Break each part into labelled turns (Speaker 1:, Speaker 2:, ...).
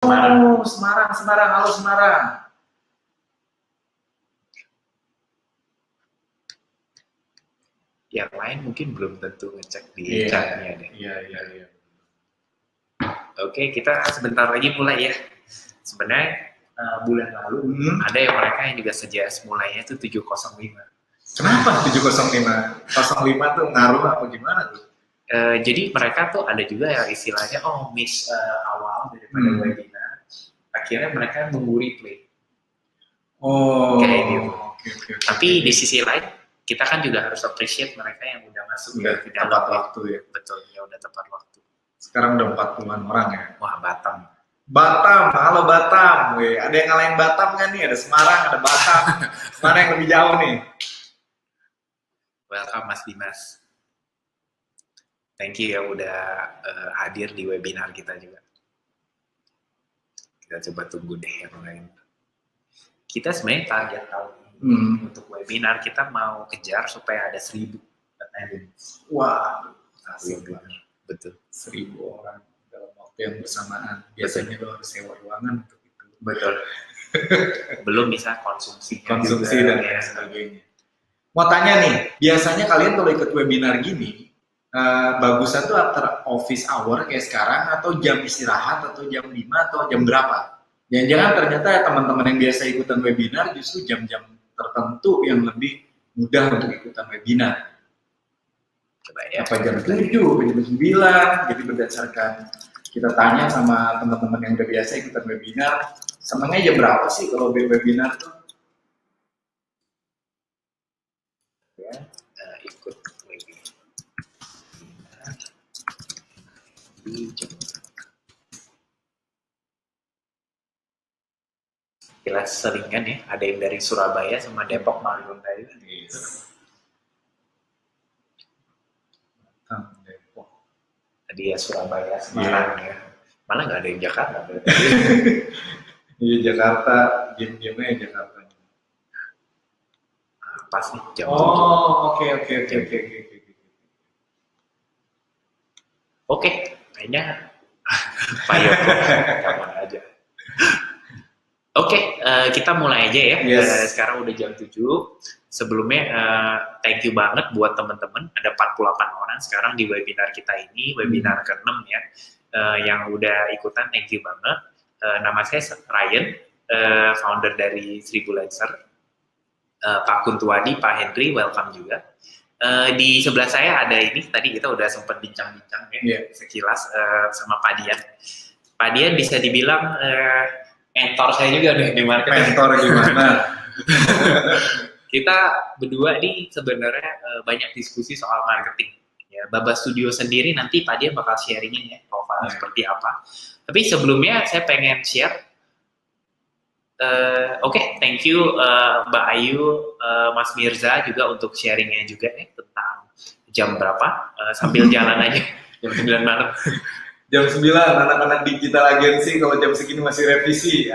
Speaker 1: Oh, Semarang, Semarang, halo Semarang.
Speaker 2: Yang lain mungkin belum tentu ngecek di chatnya deh.
Speaker 1: Iya.
Speaker 2: Oke, kita sebentar lagi mulai ya. Sebenarnya bulan lalu ada yang mereka yang juga suggest mulainya itu 705.
Speaker 1: Kenapa 705? 05 tuh ngaruh apa gimana tuh?
Speaker 2: Jadi mereka tuh ada juga yang istilahnya miss awal daripada webinar. Akhirnya mereka nunggu replay. Kayak gitu.
Speaker 1: Okay.
Speaker 2: Tapi di sisi lain kita kan juga harus appreciate mereka yang udah masuk
Speaker 1: ke dalam waktu ya.
Speaker 2: Betul, ya udah tepat waktu.
Speaker 1: Sekarang udah 40-an orang ya.
Speaker 2: Wah, Batam,
Speaker 1: halo Batam. Weh, ada yang ngalahin Batam nggak nih? Ada Semarang, ada Batam. Mana yang lebih jauh nih?
Speaker 2: Welcome Mas Dimas. Thank you ya udah hadir di webinar kita juga. Kita coba tunggu deh yang lain. Kita sebenarnya target tahun ini untuk webinar kita mau kejar supaya ada 1000 attendance.
Speaker 1: Wah,
Speaker 2: betul.
Speaker 1: 1000 orang dalam waktu yang bersamaan. Biasanya lo harus sewa ruangan untuk itu.
Speaker 2: Betul. Belum bisa konsumsi
Speaker 1: dan lain sebagainya. Mau tanya nih, biasanya kalian kalau ikut webinar gini, bagusan tuh after office hour kayak sekarang, atau jam istirahat, atau jam 5, atau jam berapa? Jangan-jangan ternyata teman-teman yang biasa ikutan webinar justru jam-jam tertentu yang lebih mudah untuk ikutan webinar.
Speaker 2: Coba ya.
Speaker 1: Apa jam 7, jam 9, jadi berdasarkan kita tanya sama teman-teman yang udah biasa ikutan webinar, senangnya jam berapa sih kalau webinar tuh?
Speaker 2: Ya, ikut webinar di jam. Jelas seringan ya, ada yang dari Surabaya sama Depok, Malang tadi.
Speaker 1: Depok.
Speaker 2: Tadi ya Surabaya, Semarang ya. Malah nggak ada yang Jakarta.
Speaker 1: Iya, Jakarta, game-gamenya Jakarta.
Speaker 2: Pas nih jam 7.
Speaker 1: Oke.
Speaker 2: Oke, kayaknya Pak Yoko kapan aja. Oke, kita mulai aja ya.
Speaker 1: Yes.
Speaker 2: Sekarang udah jam 7. Sebelumnya thank you banget buat teman-teman. Ada 48 orang sekarang di webinar kita ini, webinar ke-6 ya. Yang udah ikutan, thank you banget. Nama saya Ryan, founder dari 1000 Lancer. Pak Kuntuwadi, Pak Henry, welcome juga. Di sebelah saya ada ini, tadi kita udah sempat bincang-bincang ya, sekilas sama Pak Dian. Pak Dian bisa dibilang mentor saya juga deh di marketing.
Speaker 1: Mentor gimana?
Speaker 2: Kita berdua nih sebenarnya banyak diskusi soal marketing. Ya, Baba Studio sendiri nanti Pak Dian bakal sharingin ya profil seperti apa. Tapi sebelumnya saya pengen share. Oke, thank you Mbak Ayu, Mas Mirza juga untuk sharingnya juga tentang jam berapa. Sambil jalan aja, jam 9 malam.
Speaker 1: Jam 9, anak-anak digital agensi kalau jam segini masih revisi.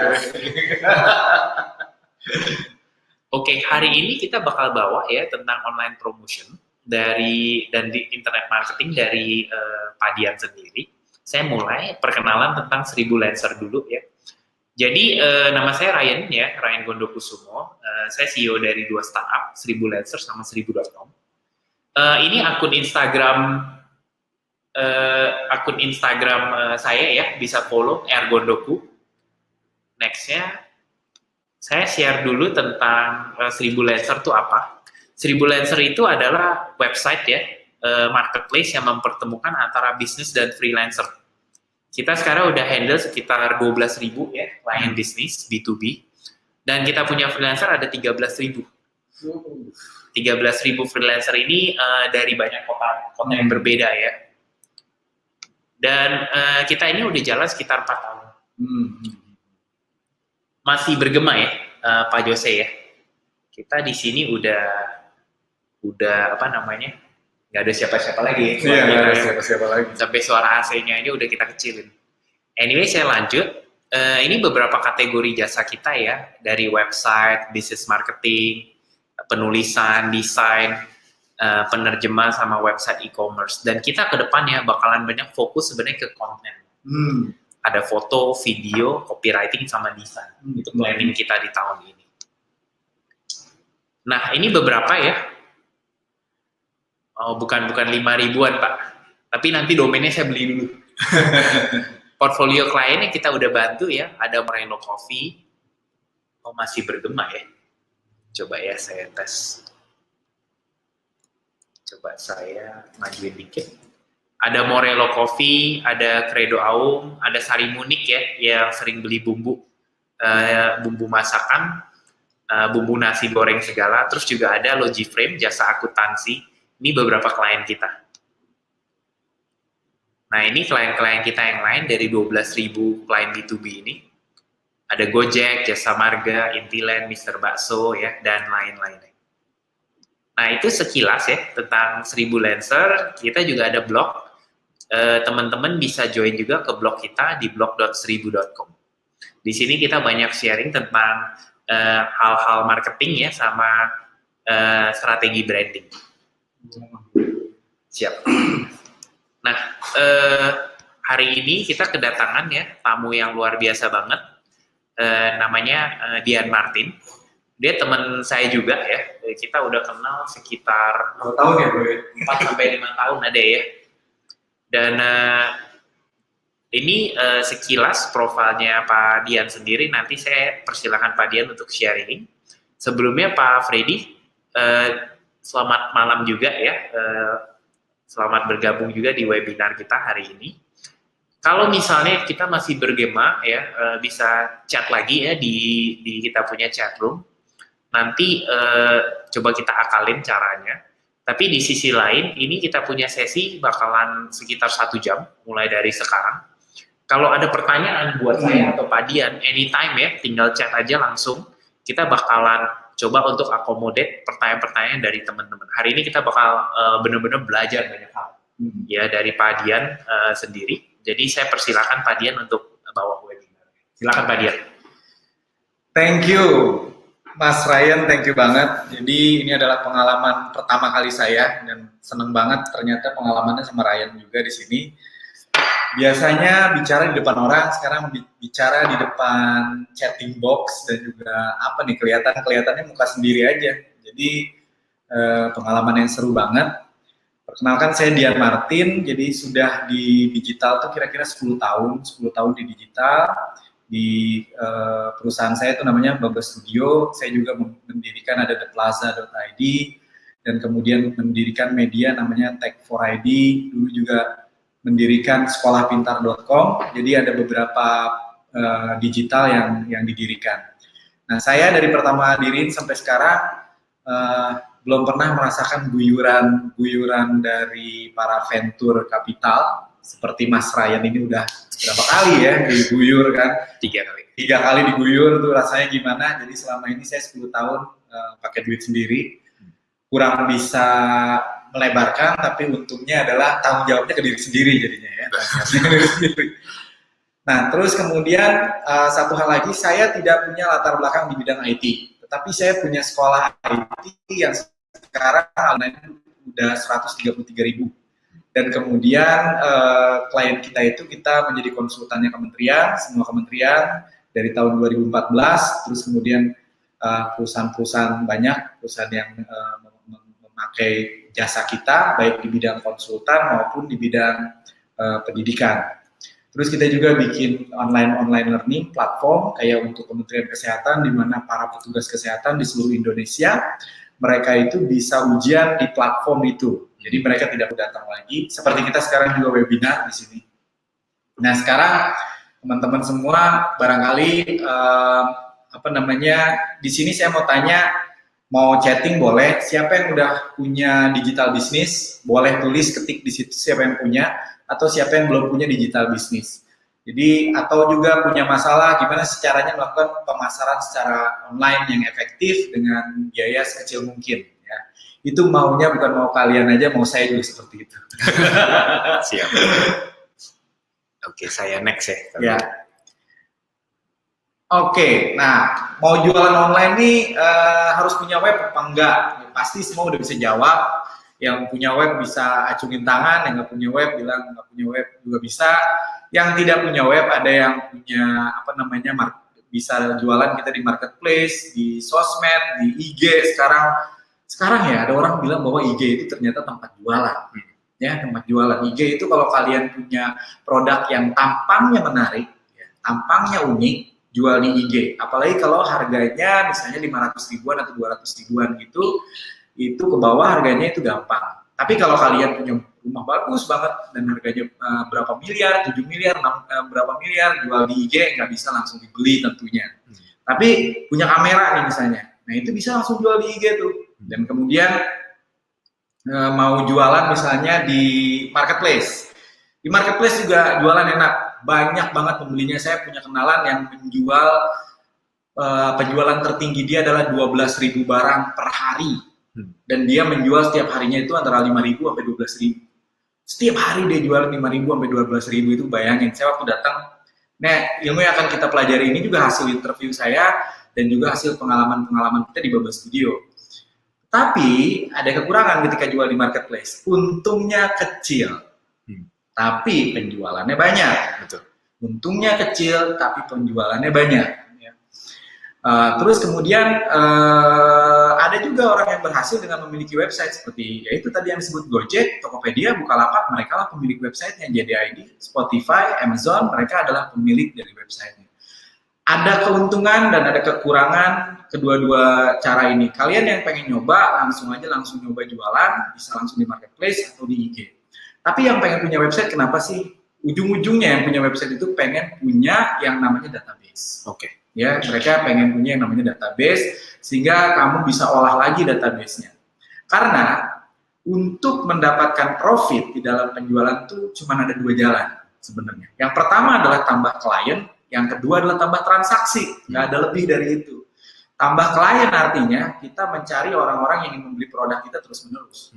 Speaker 2: Oke, hari ini kita bakal bawa ya tentang online promotion di internet marketing dari Pak Dian sendiri. Saya mulai perkenalan tentang 1000 Lancer dulu ya. Jadi nama saya Ryan ya, Ryan Gondokusumo. Saya CEO dari 2 startup, 1000 Lancer sama 1000.com. Ini akun Instagram saya ya, bisa follow @gondoku. Nextnya saya share dulu tentang 1000 Lancer itu apa. 1000 Lancer itu adalah website ya, marketplace yang mempertemukan antara bisnis dan freelancer. Kita sekarang udah handle sekitar 12.000 ya klien bisnis B2B, dan kita punya freelancer ada 13.000. 13.000 freelancer ini dari banyak kota yang berbeda ya. Dan kita ini udah jalan sekitar 4 tahun. Masih bergema ya, Pak Jose ya. Kita di sini udah apa namanya? Nggak ada siapa-siapa lagi.
Speaker 1: Iya, nggak ada siapa-siapa lagi.
Speaker 2: Sampai suara AC-nya ini udah kita kecilin. Anyway, saya lanjut. Ini beberapa kategori jasa kita ya, dari website, business marketing, penulisan, desain, penerjemah sama website e-commerce. Dan kita ke depannya bakalan banyak fokus sebenarnya ke konten. ada foto, video, copywriting, sama desain. Itu planning kita di tahun ini. Nah, ini beberapa ya. Oh, bukan 5.000-an, Pak. Tapi nanti domainnya saya beli dulu. Portfolio klien yang kita udah bantu ya, ada Morelo Coffee. Oh, masih bergema ya. Coba ya saya tes. Coba saya majuin dikit. Ada Morelo Coffee, ada Credo Aum, ada Sari Munik ya, yang sering beli bumbu masakan, bumbu nasi goreng segala. Terus juga ada Logiframe, jasa akuntansi. Ini beberapa klien kita. Nah, ini klien-klien kita yang lain dari 12.000 klien B2B ini. Ada Gojek, Jasa Marga, Intiland, Mr. Bakso ya, dan lain-lainnya. Nah, itu sekilas ya tentang 1000 Lancer. Kita juga ada blog. Teman-teman bisa join juga ke blog kita di blog.1000.com. Di sini kita banyak sharing tentang hal-hal marketing ya, sama strategi branding. Siap. Nah, hari ini kita kedatangan ya tamu yang luar biasa banget. Namanya Dian Martin. Dia teman saya juga ya. Kita udah kenal sekitar
Speaker 1: 4 tahun ya, Bro?
Speaker 2: 4 sampai 5 tahun ada ya. Dan ini sekilas profilnya Pak Dian sendiri. Nanti saya persilakan Pak Dian untuk sharing. Sebelumnya Pak Freddy, selamat malam juga ya. Selamat bergabung juga di webinar kita hari ini. Kalau misalnya kita masih bergema ya, bisa chat lagi ya di kita punya chat room. Nanti coba kita akalin caranya. Tapi di sisi lain, ini kita punya sesi bakalan sekitar 1 jam, mulai dari sekarang. Kalau ada pertanyaan buat saya atau Pak Dian, anytime ya, tinggal chat aja langsung. Kita bakalan coba untuk akomodate pertanyaan-pertanyaan dari teman-teman. Hari ini kita bakal benar-benar belajar banyak hal ya dari Pak Dian sendiri. Jadi saya persilakan Pak Dian untuk bawa webinar. Silakan Pak Dian.
Speaker 1: Thank you, Mas Ryan. Thank you banget. Jadi ini adalah pengalaman pertama kali saya dan seneng banget ternyata pengalamannya sama Ryan juga di sini. Biasanya bicara di depan orang, sekarang bicara di depan chatting box dan juga apa nih kelihatannya muka sendiri aja. Jadi pengalaman yang seru banget. Perkenalkan saya Dian Martin, jadi sudah di digital tuh kira-kira 10 tahun di digital. Di perusahaan saya itu namanya Baba Studio. Saya juga mendirikan ada theplaza.id dan kemudian mendirikan media namanya Tech4ID. Dulu juga mendirikan sekolahpintar.com, jadi ada beberapa digital yang didirikan. Nah, saya dari pertama diriin sampai sekarang belum pernah merasakan guyuran dari para venture kapital, seperti Mas Ryan ini udah berapa kali ya diguyur kan?
Speaker 2: 3 kali.
Speaker 1: 3 kali diguyur tuh rasanya gimana? Jadi selama ini saya 10 tahun pakai duit sendiri, kurang bisa melebarkan, tapi untungnya adalah tanggung jawabnya ke diri sendiri jadinya ya. Nah, terus kemudian satu hal lagi, saya tidak punya latar belakang di bidang IT, tetapi saya punya sekolah IT yang sekarang online udah 133.000. Dan kemudian klien kita itu kita menjadi konsultannya kementerian, semua kementerian dari tahun 2014, terus kemudian perusahaan-perusahaan banyak, perusahaan yang memakai jasa kita, baik di bidang konsultan maupun di bidang pendidikan. Terus kita juga bikin online learning platform kayak untuk Kementerian Kesehatan, di mana para petugas kesehatan di seluruh Indonesia, mereka itu bisa ujian di platform itu. Jadi mereka tidak datang lagi. Seperti kita sekarang juga webinar di sini. Nah, sekarang teman-teman semua barangkali di sini saya mau tanya, mau chatting boleh, siapa yang udah punya digital bisnis, boleh tulis ketik di situ siapa yang punya, atau siapa yang belum punya digital bisnis. Jadi, atau juga punya masalah gimana sih caranya melakukan pemasaran secara online yang efektif dengan biaya sekecil mungkin. Ya. Itu maunya bukan mau kalian aja, mau saya juga seperti itu.
Speaker 2: Siap. Oke, saya next ya.
Speaker 1: Ya. Oke, nah mau jualan online nih harus punya web apa enggak? Ya, pasti semua udah bisa jawab. Yang punya web bisa acungin tangan, yang nggak punya web bilang nggak punya web juga bisa. Yang tidak punya web ada yang punya bisa jualan kita di marketplace, di sosmed, di IG sekarang ya ada orang bilang bahwa IG itu ternyata tempat jualan. Ya, tempat jualan IG itu kalau kalian punya produk yang tampangnya menarik, ya, tampangnya unik, jual di IG. Apalagi kalau harganya misalnya 500 ribuan atau 200 ribuan gitu, itu ke bawah harganya itu gampang. Tapi kalau kalian punya rumah bagus banget dan harganya berapa miliar, 7 miliar, berapa miliar, jual di IG nggak bisa langsung dibeli tentunya. Tapi punya kamera nih misalnya, nah itu bisa langsung jual di IG tuh. Dan kemudian mau jualan misalnya di marketplace. Di marketplace juga jualan enak, banyak banget pembelinya. Saya punya kenalan yang menjual penjualan tertinggi dia adalah 12.000 barang per hari. Dan dia menjual setiap harinya itu antara 5.000 sampai 12.000. Setiap hari dia jual 5.000 sampai 12.000 itu, bayangin. Saya waktu datang, nah ilmu yang akan kita pelajari ini juga hasil interview saya dan juga hasil pengalaman-pengalaman kita di Baba Studio. Tapi ada kekurangan ketika jual di marketplace. Untungnya kecil, tapi penjualannya banyak. Betul. Untungnya kecil, tapi penjualannya banyak. Terus kemudian ada juga orang yang berhasil dengan memiliki website seperti yaitu tadi yang disebut Gojek, Tokopedia, Bukalapak, mereka lah pemilik websitenya. JDID, Spotify, Amazon, mereka adalah pemilik dari websitenya. Ada keuntungan dan ada kekurangan kedua-dua cara ini. Kalian yang pengen nyoba, langsung nyoba jualan, bisa langsung di marketplace atau di IG. Tapi yang pengen punya website, kenapa sih? Ujung-ujungnya yang punya website itu pengen punya yang namanya database. Oke. Ya, mereka pengen punya yang namanya database sehingga kamu bisa olah lagi database-nya. Karena untuk mendapatkan profit di dalam penjualan itu cuma ada 2 jalan sebenarnya. Yang pertama adalah tambah klien, yang kedua adalah tambah transaksi. Nggak ada lebih dari itu. Tambah klien artinya kita mencari orang-orang yang ingin membeli produk kita terus-menerus.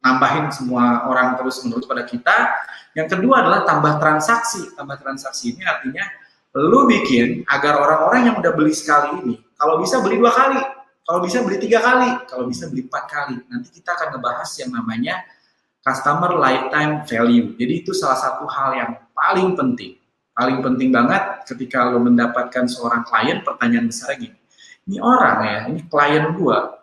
Speaker 1: Nambahin semua orang terus-menerus pada kita. Yang kedua adalah tambah transaksi. Tambah transaksi ini artinya lu bikin agar orang-orang yang udah beli sekali ini, kalau bisa beli 2 kali, kalau bisa beli 3 kali, kalau bisa beli 4 kali. Nanti kita akan ngebahas yang namanya customer lifetime value. Jadi itu salah satu hal yang paling penting banget ketika lu mendapatkan seorang klien. Pertanyaan besar gini, ini orang ya, ini klien gua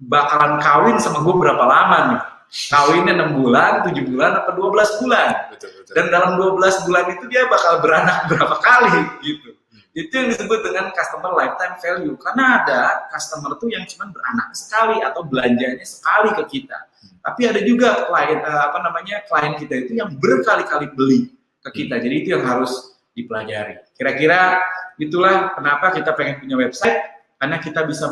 Speaker 1: bakalan kawin sama gua berapa lama nih? Kawinnya 6 bulan, 7 bulan, atau 12 bulan. Betul. Dan dalam 12 bulan itu dia bakal beranak berapa kali gitu. Itu yang disebut dengan customer lifetime value. Karena ada customer tuh yang cuma beranak sekali atau belanjanya sekali ke kita. Tapi ada juga klien kita itu yang berkali-kali beli ke kita. Jadi itu yang harus dipelajari. Kira-kira itulah kenapa kita pengen punya website. Karena kita bisa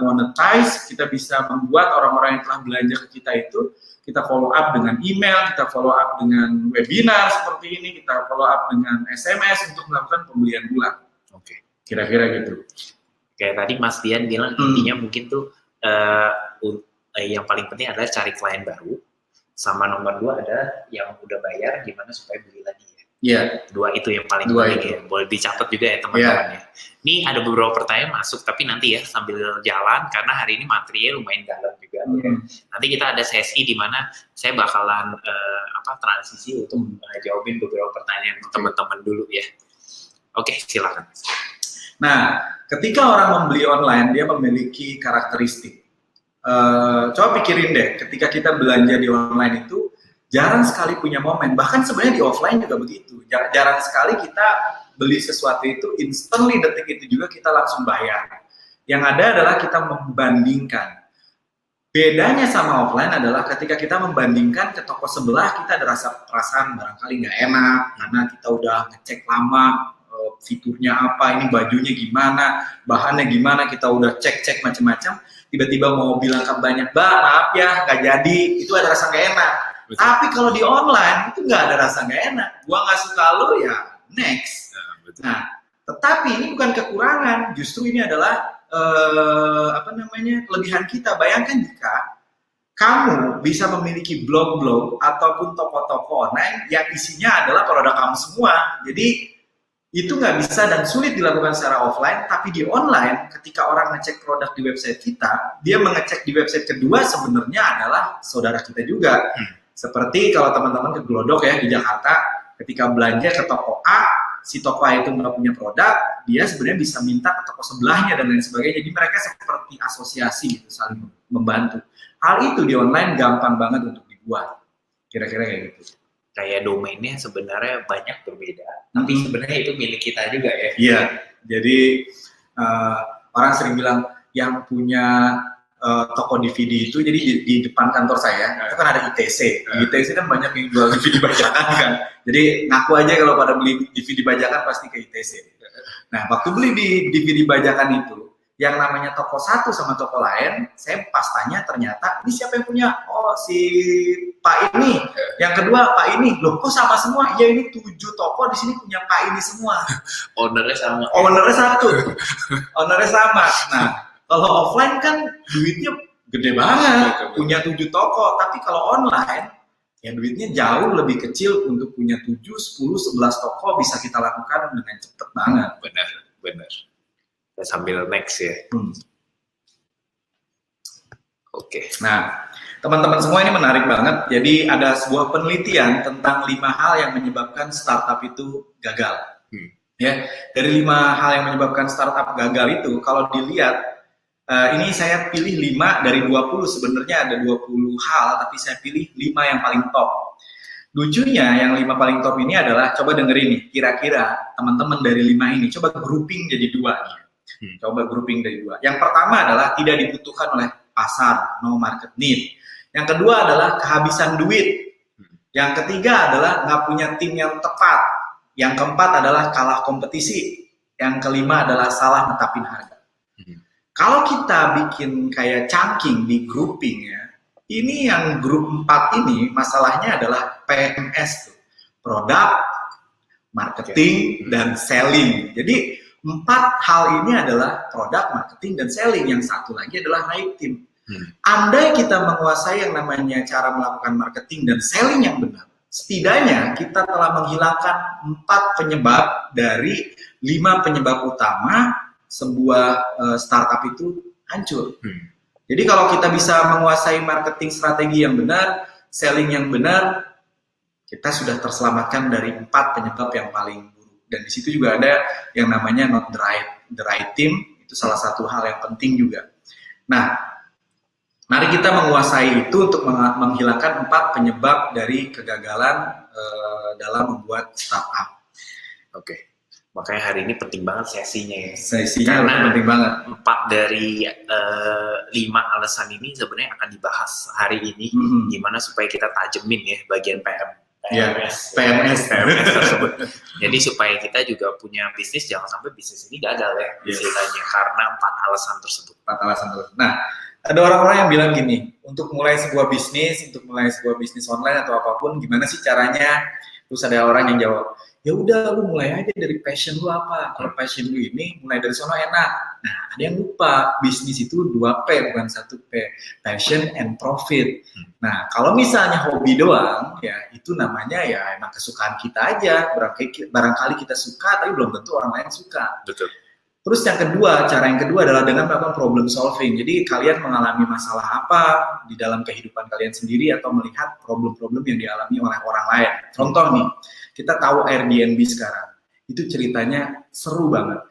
Speaker 1: monetize, kita bisa membuat orang-orang yang telah belanja ke kita itu, kita follow up dengan email, kita follow up dengan webinar seperti ini, kita follow up dengan SMS untuk melakukan pembelian ulang. Oke, kira-kira gitu.
Speaker 2: Kayak tadi Mas Dian bilang intinya mungkin tuh yang paling penting adalah cari klien baru, sama nomor 2 ada yang udah bayar gimana supaya beli lagi.
Speaker 1: Iya.
Speaker 2: 2 itu yang paling penting ya. Boleh dicatat juga ya teman-teman ya. Ini ada beberapa pertanyaan masuk, tapi nanti ya sambil jalan karena hari ini materinya lumayan dalam juga. Ya. Nanti kita ada sesi di mana saya bakalan transisi untuk jawabin beberapa pertanyaan teman-teman dulu ya. Oke, silakan.
Speaker 1: Nah, ketika orang membeli online dia memiliki karakteristik. Coba pikirin deh, ketika kita belanja di online itu jarang sekali punya momen, bahkan sebenarnya di offline juga begitu. Jarang sekali kita beli sesuatu itu instantly detik itu juga kita langsung bayar. Yang ada adalah kita membandingkan. Bedanya sama offline adalah ketika kita membandingkan ke toko sebelah, kita ada perasaan barangkali nggak enak karena kita udah ngecek lama fiturnya apa, ini bajunya gimana, bahannya gimana, kita udah cek macam-macam. Tiba-tiba mau bilang banyak, maaf ya nggak jadi, itu ada rasa nggak enak. Betul. Tapi kalau di online itu nggak ada rasa nggak enak. Gua nggak suka lo ya next. Nah, tetapi ini bukan kekurangan. Justru ini adalah kelebihan kita. Bayangkan jika kamu bisa memiliki blog-blog ataupun toko-toko online yang isinya adalah produk kamu semua. Jadi itu nggak bisa dan sulit dilakukan secara offline, tapi di online ketika orang ngecek produk di website kita, dia mengecek di website kedua sebenarnya adalah saudara kita juga. Seperti kalau teman-teman ke Glodok ya di Jakarta, ketika belanja ke toko A, si toko A itu nggak punya produk, dia sebenarnya bisa minta ke toko sebelahnya dan lain sebagainya. Jadi mereka seperti asosiasi gitu, saling membantu. Hal itu di online gampang banget untuk dibuat. Kira-kira kayak gitu.
Speaker 2: Kayak domainnya sebenarnya banyak berbeda, tapi sebenarnya itu milik kita juga ya.
Speaker 1: Iya, jadi orang sering bilang yang punya toko DVD itu, jadi di depan kantor saya itu kan ada ITC. Di ITC kan banyak yang jual DVD bajakan kan. Jadi ngaku aja kalau pada beli DVD bajakan pasti ke ITC. Nah, waktu beli di DVD bajakan itu, yang namanya toko satu sama toko lain, saya pas tanya ternyata ini siapa yang punya? Oh, si Pak ini. Yang kedua Pak ini. Loh, kok sama semua? Ya ini 7 toko di sini punya Pak ini semua.
Speaker 2: Ownernya sama.
Speaker 1: Ownernya satu. Ownernya sama. Nah, kalau offline kan duitnya gede banget, punya 7 toko. Tapi kalau online, ya duitnya jauh lebih kecil untuk punya 7, 10, 11 toko bisa kita lakukan dengan cepet banget.
Speaker 2: Benar. Kita sambil next ya. Oke.
Speaker 1: Nah, teman-teman semua ini menarik banget. Jadi ada sebuah penelitian tentang 5 hal yang menyebabkan startup itu gagal. Ya, dari 5 hal yang menyebabkan startup gagal itu, kalau dilihat, ini saya pilih 5 dari 20. Sebenarnya ada 20 hal, tapi saya pilih 5 yang paling top. Lucunya, yang 5 paling top ini adalah, coba dengerin nih, kira-kira teman-teman dari 5 ini, coba grouping jadi 2 nih. Coba grouping dari 2. Yang pertama adalah tidak dibutuhkan oleh pasar, no market need. Yang kedua adalah kehabisan duit. Yang ketiga adalah nggak punya tim yang tepat. Yang keempat adalah kalah kompetisi. Yang kelima adalah salah netapin harga. Kalau kita bikin kayak chunking di grouping ya, ini yang grup 4 ini masalahnya adalah PMS tuh. Produk, marketing, dan selling. Jadi 4 hal ini adalah produk, marketing, dan selling. Yang satu lagi adalah right team. Andai kita menguasai yang namanya cara melakukan marketing dan selling yang benar, setidaknya kita telah menghilangkan 4 penyebab dari 5 penyebab utama sebuah startup itu hancur. Jadi kalau kita bisa menguasai marketing strategi yang benar, selling yang benar, kita sudah terselamatkan dari 4 penyebab yang paling buruk. Dan di situ juga ada yang namanya not the right team, itu salah satu hal yang penting juga. Nah, mari kita menguasai itu untuk menghilangkan 4 penyebab dari kegagalan dalam membuat startup.
Speaker 2: Oke. Makanya hari ini penting banget sesinya ya.
Speaker 1: Sesinya penting banget.
Speaker 2: 4 dari 5 alasan ini sebenarnya akan dibahas hari ini. Gimana supaya kita tajemin ya bagian PMS tersebut. Jadi supaya kita juga punya bisnis, jangan sampai bisnis ini gagal ya ceritanya karena 4 alasan tersebut.
Speaker 1: 4 alasan tersebut. Nah, ada orang-orang yang bilang gini, untuk mulai sebuah bisnis online atau apapun, gimana sih caranya? Terus ada orang yang jawab, ya udah lu mulai aja dari passion lu apa. Kalau passion lu ini mulai dari sono enak. Nah, ada yang lupa, bisnis itu 2P bukan 1P, passion and profit. Nah, kalau misalnya hobi doang, ya itu namanya ya emang kesukaan kita aja. Barangkali kita suka, tapi belum tentu orang lain suka.
Speaker 2: Betul.
Speaker 1: Terus cara yang kedua adalah dengan melakukan problem solving. Jadi kalian mengalami masalah apa di dalam kehidupan kalian sendiri atau melihat problem-problem yang dialami oleh orang lain. Contoh nih, kita tahu Airbnb sekarang. Itu ceritanya seru banget.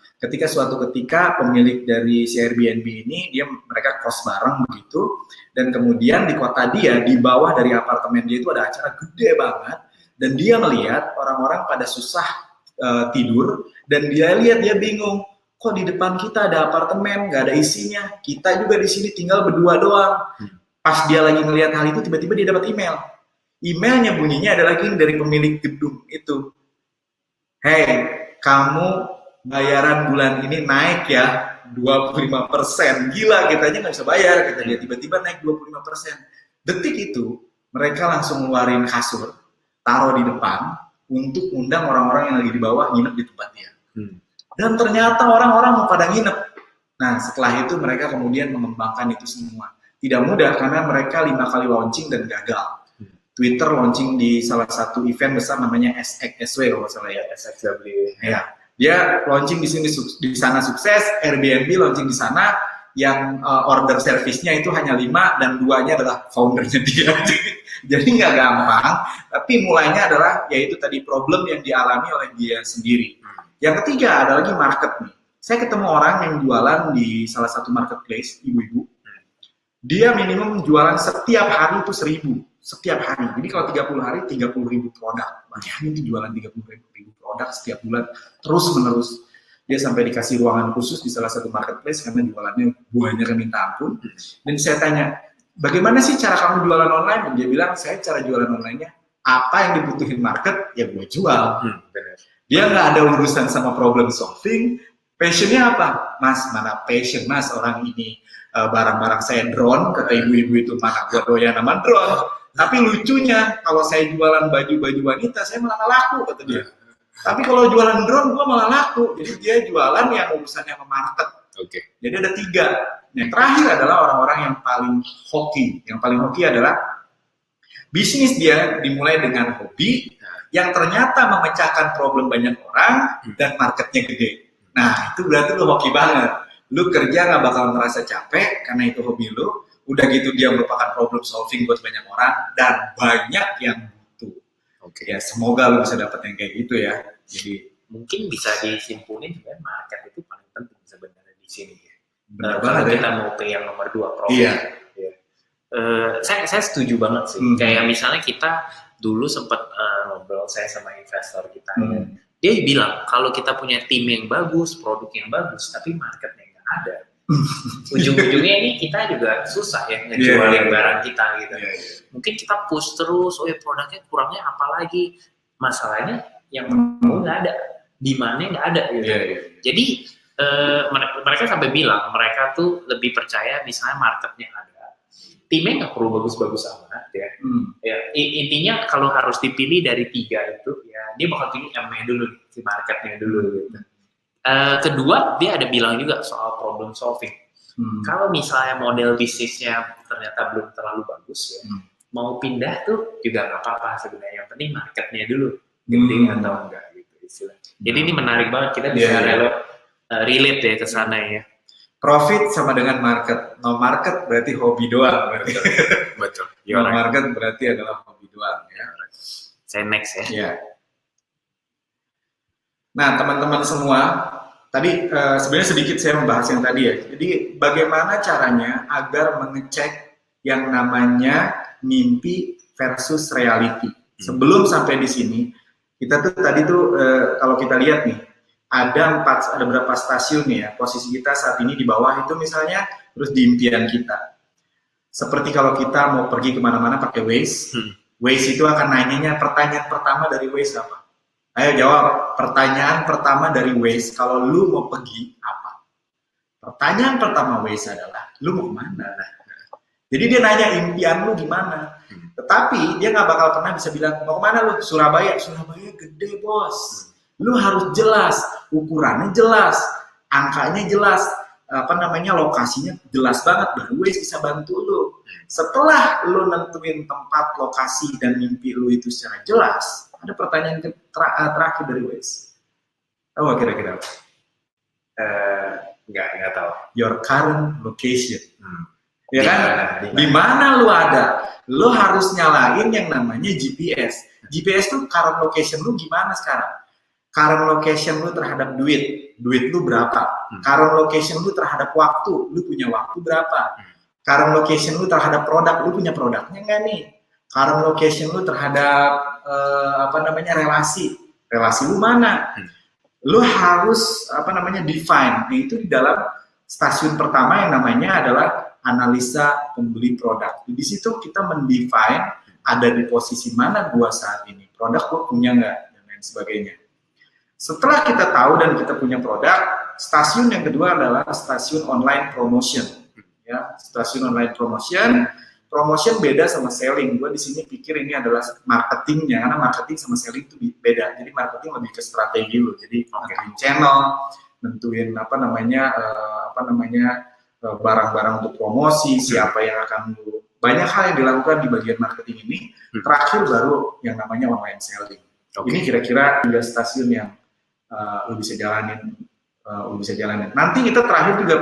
Speaker 1: Suatu ketika pemilik dari si Airbnb ini, mereka kos bareng begitu, dan kemudian di kota dia, di bawah dari apartemen dia itu ada acara gede banget, dan dia melihat orang-orang pada susah tidur, dan dia bingung. Kok di depan kita ada apartemen, nggak ada isinya. Kita juga di sini tinggal berdua doang. Pas dia lagi ngelihat hal itu, tiba-tiba dia dapat email. Emailnya bunyinya adalah dari pemilik gedung itu. Hey, kamu bayaran bulan ini naik ya 25%. Gila, kita aja nggak bisa bayar. Kita lihat tiba-tiba naik 25%. Detik itu, mereka langsung ngeluarin kasur, taruh di depan, untuk undang orang-orang yang lagi di bawah nginep di tempat dia. Dan ternyata orang-orang mau pada nginep. Nah, setelah itu mereka kemudian mengembangkan itu semua. Tidak mudah karena mereka 5 kali launching dan gagal. Twitter launching di salah satu event besar namanya SXSW kalau salah ya.
Speaker 2: SXSW.
Speaker 1: Ya. Dia launching di sini di sana sukses, Airbnb launching di sana, yang order service-nya itu hanya 5 dan 2-nya adalah foundernya dia. Jadi nggak gampang, tapi mulainya adalah yaitu tadi problem yang dialami oleh dia sendiri. Yang ketiga ada lagi market nih. Saya ketemu orang yang jualan di salah satu marketplace, ibu-ibu. Dia minimum jualan setiap hari itu 1.000, setiap hari. Jadi kalau 30 hari 30.000 produk. Bayangin itu jualan 30.000 produk setiap bulan terus menerus. Dia sampai dikasih ruangan khusus di salah satu marketplace karena jualannya banyak yang minta ampun. Dan saya tanya, bagaimana sih cara kamu jualan online? Dan dia bilang, saya cara jualan online-nya apa yang dibutuhin market ya gue jual. Dia nggak ada urusan sama problem solving. Passionnya apa? Mas, mana passion mas orang ini barang-barang saya drone, kata ibu-ibu itu, mana gue doyan sama drone. Tapi lucunya kalau saya jualan baju-baju wanita saya malah laku, kata dia. Tapi kalau jualan drone gue malah laku. Jadi dia jualan yang urusannya sama market. Jadi ada 3. Yang terakhir adalah orang-orang yang paling hoki. Yang paling hoki adalah bisnis dia dimulai dengan hobi yang ternyata memecahkan problem banyak orang dan marketnya gede. Nah, itu berarti lu hoki banget. Lu kerja nggak bakal ngerasa capek karena itu hobi lu. Udah gitu dia merupakan problem solving buat banyak orang dan banyak yang butuh. Ya, semoga lu bisa dapet yang kayak gitu ya. Jadi
Speaker 2: mungkin bisa disimpulin sebenarnya market itu paling penting sebenarnya di sini.
Speaker 1: Benar
Speaker 2: Kalau
Speaker 1: banget
Speaker 2: kita
Speaker 1: ya.
Speaker 2: mau ke yang nomor 2 profit.
Speaker 1: Iya.
Speaker 2: Saya setuju banget sih. Kayak misalnya kita dulu sempat ngobrol saya sama investor kita. Dia bilang kalau kita punya tim yang bagus, produk yang bagus, tapi marketnya nggak ada, ujung-ujungnya ini kita juga susah ya ngejualin barang kita gitu. Mungkin kita push terus, oh ya produknya kurangnya apa lagi? Masalahnya yang mau nggak ada, demand-nya nggak ada gitu. Jadi mereka sampai bilang mereka tuh lebih percaya misalnya marketnya ada, timnya nggak perlu bagus-bagus amat ya. Intinya kalau harus dipilih dari 3 itu ya dia bakal pilih M-nya dulu, si marketnya dulu gitu. Kedua dia ada bilang juga soal problem solving. Kalau misalnya model bisnisnya ternyata belum terlalu bagus ya, mau pindah tuh juga nggak apa-apa sebenarnya. Yang penting marketnya dulu gede atau enggak gitu istilah. Jadi ini menarik banget, kita bisa relate ya ke sana ya.
Speaker 1: Profit sama dengan market. No market berarti hobi doang.
Speaker 2: Betul.
Speaker 1: No market berarti adalah hobi doang ya.
Speaker 2: Saya next ya.
Speaker 1: Iya. Nah, teman-teman semua, tadi sebenarnya sedikit saya membahas yang tadi ya. Jadi bagaimana caranya agar mengecek yang namanya mimpi versus reality. Sebelum sampai di sini, kita tuh tadi tuh kalau kita lihat nih, ada berapa stasiun nih ya. Posisi kita saat ini di bawah itu misalnya, terus di impian kita. Seperti kalau kita mau pergi kemana-mana pakai Waze, Waze itu akan nanyanya pertanyaan pertama dari Waze apa? Ayo jawab, pertanyaan pertama dari Waze, kalau lu mau pergi apa? Pertanyaan pertama Waze adalah, lu mau kemana? Jadi dia nanya impian lu gimana? Tetapi dia nggak bakal pernah bisa bilang, mau kemana lu? Surabaya. Surabaya gede bos. Lu harus jelas, ukurannya jelas, angkanya jelas, lokasinya jelas banget, baru Waze bisa bantu lu. Setelah lu nentuin tempat, lokasi, dan mimpi lu itu secara jelas, ada pertanyaan terakhir dari Waze. Tahu gak kira-kira?
Speaker 2: Nggak tahu.
Speaker 1: Your current location. Ya kan? Di mana lu ada? Lu harus nyalain yang namanya GPS. GPS tuh current location lu gimana sekarang? Current location lu terhadap duit lu berapa? Current location lu terhadap waktu, lu punya waktu berapa? Current location lu terhadap produk, lu punya produknya nggak nih? Current location lu terhadap relasi lu mana? Lu harus define. Nah, itu di dalam stasiun pertama yang namanya adalah analisa pembeli produk. Di situ kita mendefine ada di posisi mana gua saat ini, produk gua punya nggak, dan lain sebagainya. Setelah kita tahu dan kita punya produk, stasiun yang kedua adalah stasiun online promotion. Ya, stasiun online promotion. Promotion beda sama selling. Gue di sini pikir ini adalah marketingnya, karena marketing sama selling itu beda. Jadi marketing lebih ke strategi lo. Jadi nentuin channel, nentuin barang-barang untuk promosi, siapa yang akan lu. Banyak hal yang dilakukan di bagian marketing ini. Terakhir baru yang namanya online selling. Ini kira-kira 3 stasiun yang lu bisa jalanin, Nanti kita terakhir juga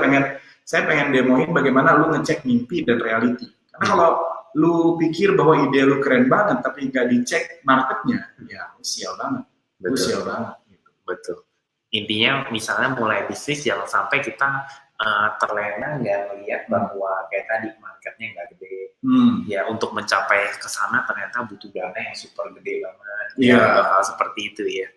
Speaker 1: saya pengen demoin bagaimana lu ngecek mimpi dan reality. Karena kalau lu pikir bahwa ide lu keren banget tapi nggak dicek marketnya, ya lu sial banget. Lu sial banget. Gitu.
Speaker 2: Betul. Intinya misalnya mulai bisnis jangan sampai kita terlena nggak melihat bahwa kayak tadi marketnya nggak gede. Ya untuk mencapai ke sana ternyata butuh dana yang super gede banget. Ya bakal seperti itu ya.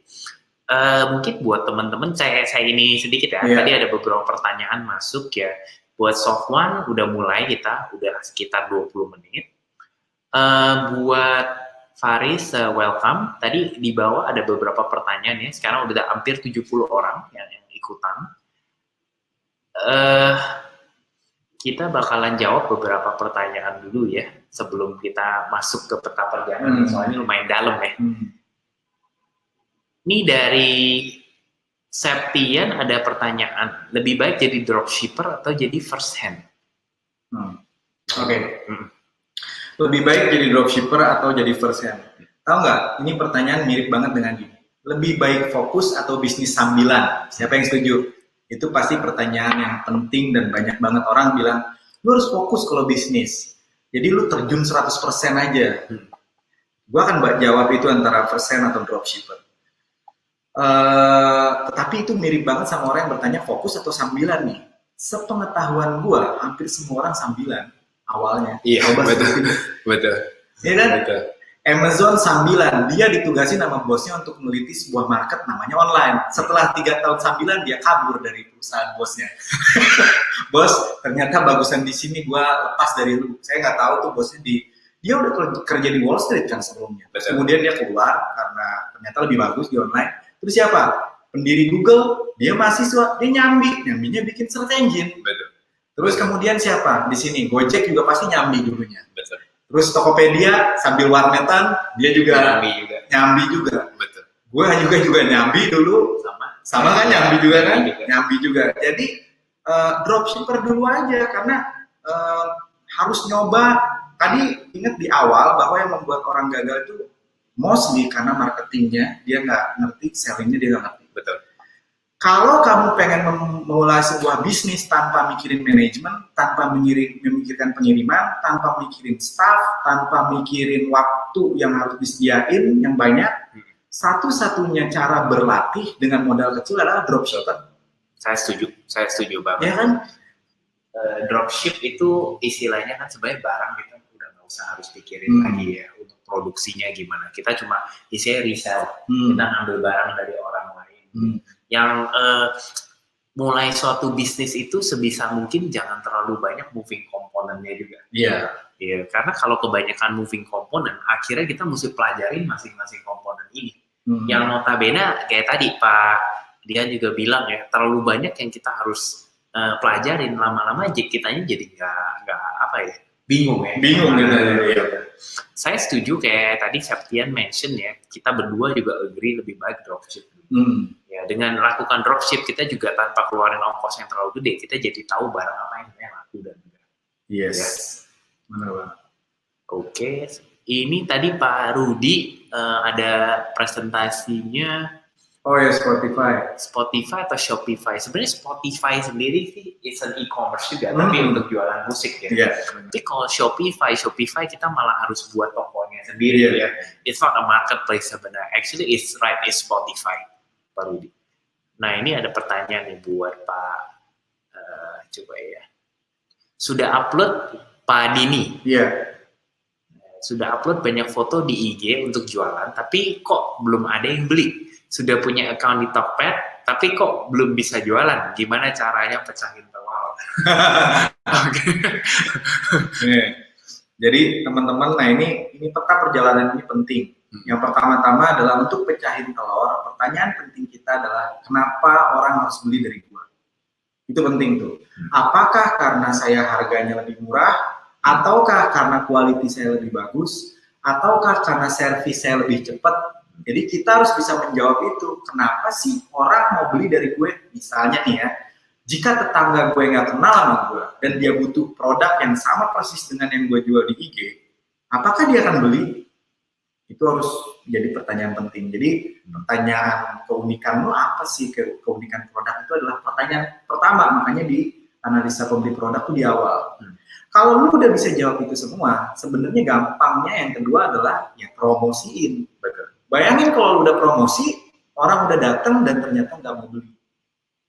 Speaker 2: Mungkin buat teman-teman saya ini sedikit ya. Tadi ada beberapa pertanyaan masuk ya. Buat soft one udah mulai kita udah sekitar 20 menit. Buat Faris, welcome. Tadi di bawah ada beberapa pertanyaan ya. Sekarang udah hampir 70 orang yang ikutan. Kita bakalan jawab beberapa pertanyaan dulu ya sebelum kita masuk ke peta perjalanan. Soalnya lumayan dalam ya. Ini dari Septian ada pertanyaan. Lebih baik jadi dropshipper atau jadi first hand?
Speaker 1: Oke. Lebih baik jadi dropshipper atau jadi first hand? Tahu nggak? Ini pertanyaan mirip banget dengan gini. Lebih baik fokus atau bisnis sambilan? Siapa yang setuju? Itu pasti pertanyaan yang penting dan banyak banget orang bilang, lu harus fokus kalau bisnis. Jadi lu terjun 100% aja. Gue akan jawab itu antara first hand atau dropshipper. Tetapi itu mirip banget sama orang yang bertanya fokus atau sambilan nih. Sepengetahuan gue, hampir semua orang sambilan awalnya.
Speaker 2: Iya, betul.
Speaker 1: Iya kan?
Speaker 2: Betul.
Speaker 1: Amazon sambilan, dia ditugasi sama bosnya untuk meneliti sebuah market namanya online. Setelah 3 tahun sambilan, dia kabur dari perusahaan bosnya. Bos, ternyata bagusan di sini gue lepas dari lu. Saya nggak tahu tuh bosnya dia udah kerja di Wall Street kan sebelumnya.
Speaker 2: Betul.
Speaker 1: Kemudian dia keluar karena ternyata lebih bagus di online. Terus siapa? Pendiri Google, dia mahasiswa, dia nyambinya bikin search engine.
Speaker 2: Betul.
Speaker 1: Terus kemudian siapa? Di sini Gojek juga pasti nyambi dulunya.
Speaker 2: Betul.
Speaker 1: Terus Tokopedia sambil warnetan, dia juga nyambi juga.
Speaker 2: Betul.
Speaker 1: Gue juga nyambi dulu, sama kan nyambi juga kan? Nyambi juga. Jadi dropshipper dulu aja karena harus nyoba. Tadi ingat di awal bahwa yang membuat orang gagal itu mostly karena marketingnya dia nggak ngerti, sellingnya dia nggak ngerti.
Speaker 2: Betul.
Speaker 1: Kalau kamu pengen memulai sebuah bisnis tanpa mikirin manajemen, tanpa memikirkan pengiriman, tanpa mikirin staff, tanpa mikirin waktu yang harus disediain yang banyak, satu-satunya cara berlatih dengan modal kecil adalah dropshipper.
Speaker 2: Saya setuju banget.
Speaker 1: Ya kan?
Speaker 2: Dropship itu istilahnya kan sebenarnya barang kita udah nggak usah harus pikirin lagi ya untuk produksinya gimana. Kita cuma isinya resell, kita ambil barang dari orang lain. Yang mulai suatu bisnis itu sebisa mungkin jangan terlalu banyak moving komponennya juga.
Speaker 1: Iya.
Speaker 2: Yeah, karena kalau kebanyakan moving komponen, akhirnya kita mesti pelajarin masing-masing komponen ini. Yang notabene kayak tadi Pak Dian juga bilang ya, terlalu banyak yang kita harus pelajarin, lama-lama kitanya jadi nggak apa ya, bingung ya.
Speaker 1: Bingung gitu. Ya.
Speaker 2: Saya setuju kayak tadi Septian mention ya, kita berdua juga agree lebih baik dropship. Ya, dengan lakukan dropship kita juga tanpa keluarin ongkos yang terlalu gede, kita jadi tahu barang apa yang laku dan enggak.
Speaker 1: Yes.
Speaker 2: Ya.
Speaker 1: Benar banget.
Speaker 2: Oke, ini tadi Pak Rudi ada presentasinya.
Speaker 1: Oh ya, Spotify
Speaker 2: atau Shopify. Sebenarnya Spotify sendiri sih is an e-commerce juga, tapi untuk jualan musik ya.
Speaker 1: Yeah.
Speaker 2: Tapi kalau Shopify kita malah harus buat tokonya sendiri ya. It's not a marketplace sebenarnya. Actually it's Spotify, Pak Rudi. Nah ini ada pertanyaan nih buat Pak, coba ya. Sudah upload Pak Dini?
Speaker 1: Iya.
Speaker 2: Sudah upload banyak foto di IG untuk jualan, tapi kok belum ada yang beli? Sudah punya account di Tokped, tapi kok belum bisa jualan? Gimana caranya pecahin telur?
Speaker 1: Jadi teman-teman, nah ini peta perjalanan ini penting. Yang pertama-tama adalah untuk pecahin telur. Pertanyaan penting kita adalah kenapa orang harus beli dari gua? Itu penting tuh. Apakah karena saya harganya lebih murah, ataukah karena quality saya lebih bagus, ataukah karena servis saya lebih cepat? Jadi kita harus bisa menjawab itu. Kenapa sih orang mau beli dari gue? Misalnya nih ya, jika tetangga gue nggak kenal sama gue dan dia butuh produk yang sama persis dengan yang gue jual di IG, apakah dia akan beli? Itu harus jadi pertanyaan penting. Jadi pertanyaan keunikan lo apa sih, keunikan produk itu adalah pertanyaan pertama, makanya di analisa pembeli produk itu di awal. Kalau lu udah bisa jawab itu semua, sebenarnya gampangnya yang kedua adalah ya promosiin. Bayangin kalau lu udah promosi, orang udah datang dan ternyata nggak mau beli.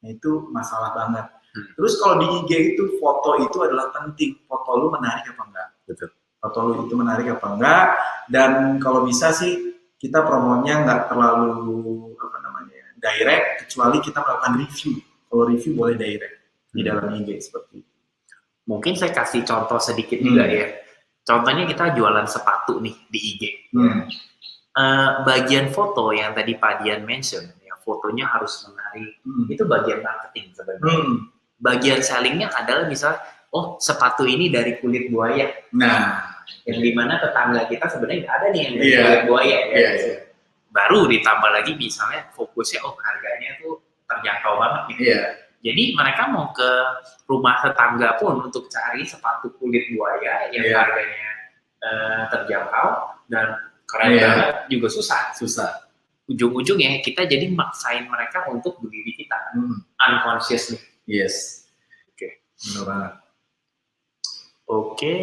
Speaker 1: Nah, itu masalah banget. Terus kalau di IG itu foto itu adalah penting. Foto lu menarik apa enggak?
Speaker 2: Betul.
Speaker 1: Foto lu itu menarik apa enggak? Dan kalau bisa sih kita promonya nggak terlalu direct, kecuali kita melakukan review. Kalau review boleh direct di dalam IG seperti itu.
Speaker 2: Mungkin saya kasih contoh sedikit juga ya. Contohnya kita jualan sepatu nih di IG. Bagian foto yang tadi Pak Dian mention, ya fotonya harus menarik. Itu bagian marketing sebenarnya. Bagian sellingnya adalah misalnya, oh sepatu ini dari kulit buaya.
Speaker 1: Nah,
Speaker 2: yang dimana tetangga kita sebenarnya nggak ada nih yang dari kulit buaya. Ya. Baru ditambah lagi misalnya fokusnya, oh harganya tuh terjangkau banget gitu. Jadi mereka mau ke rumah tetangga pun untuk cari sepatu kulit buaya yang harganya terjangkau dan keren banget juga susah. Ujung-ujungnya kita jadi maksain mereka untuk beli di kita unconsciously.
Speaker 1: Yes.
Speaker 2: Oke.
Speaker 1: Benar banget.
Speaker 2: Oke,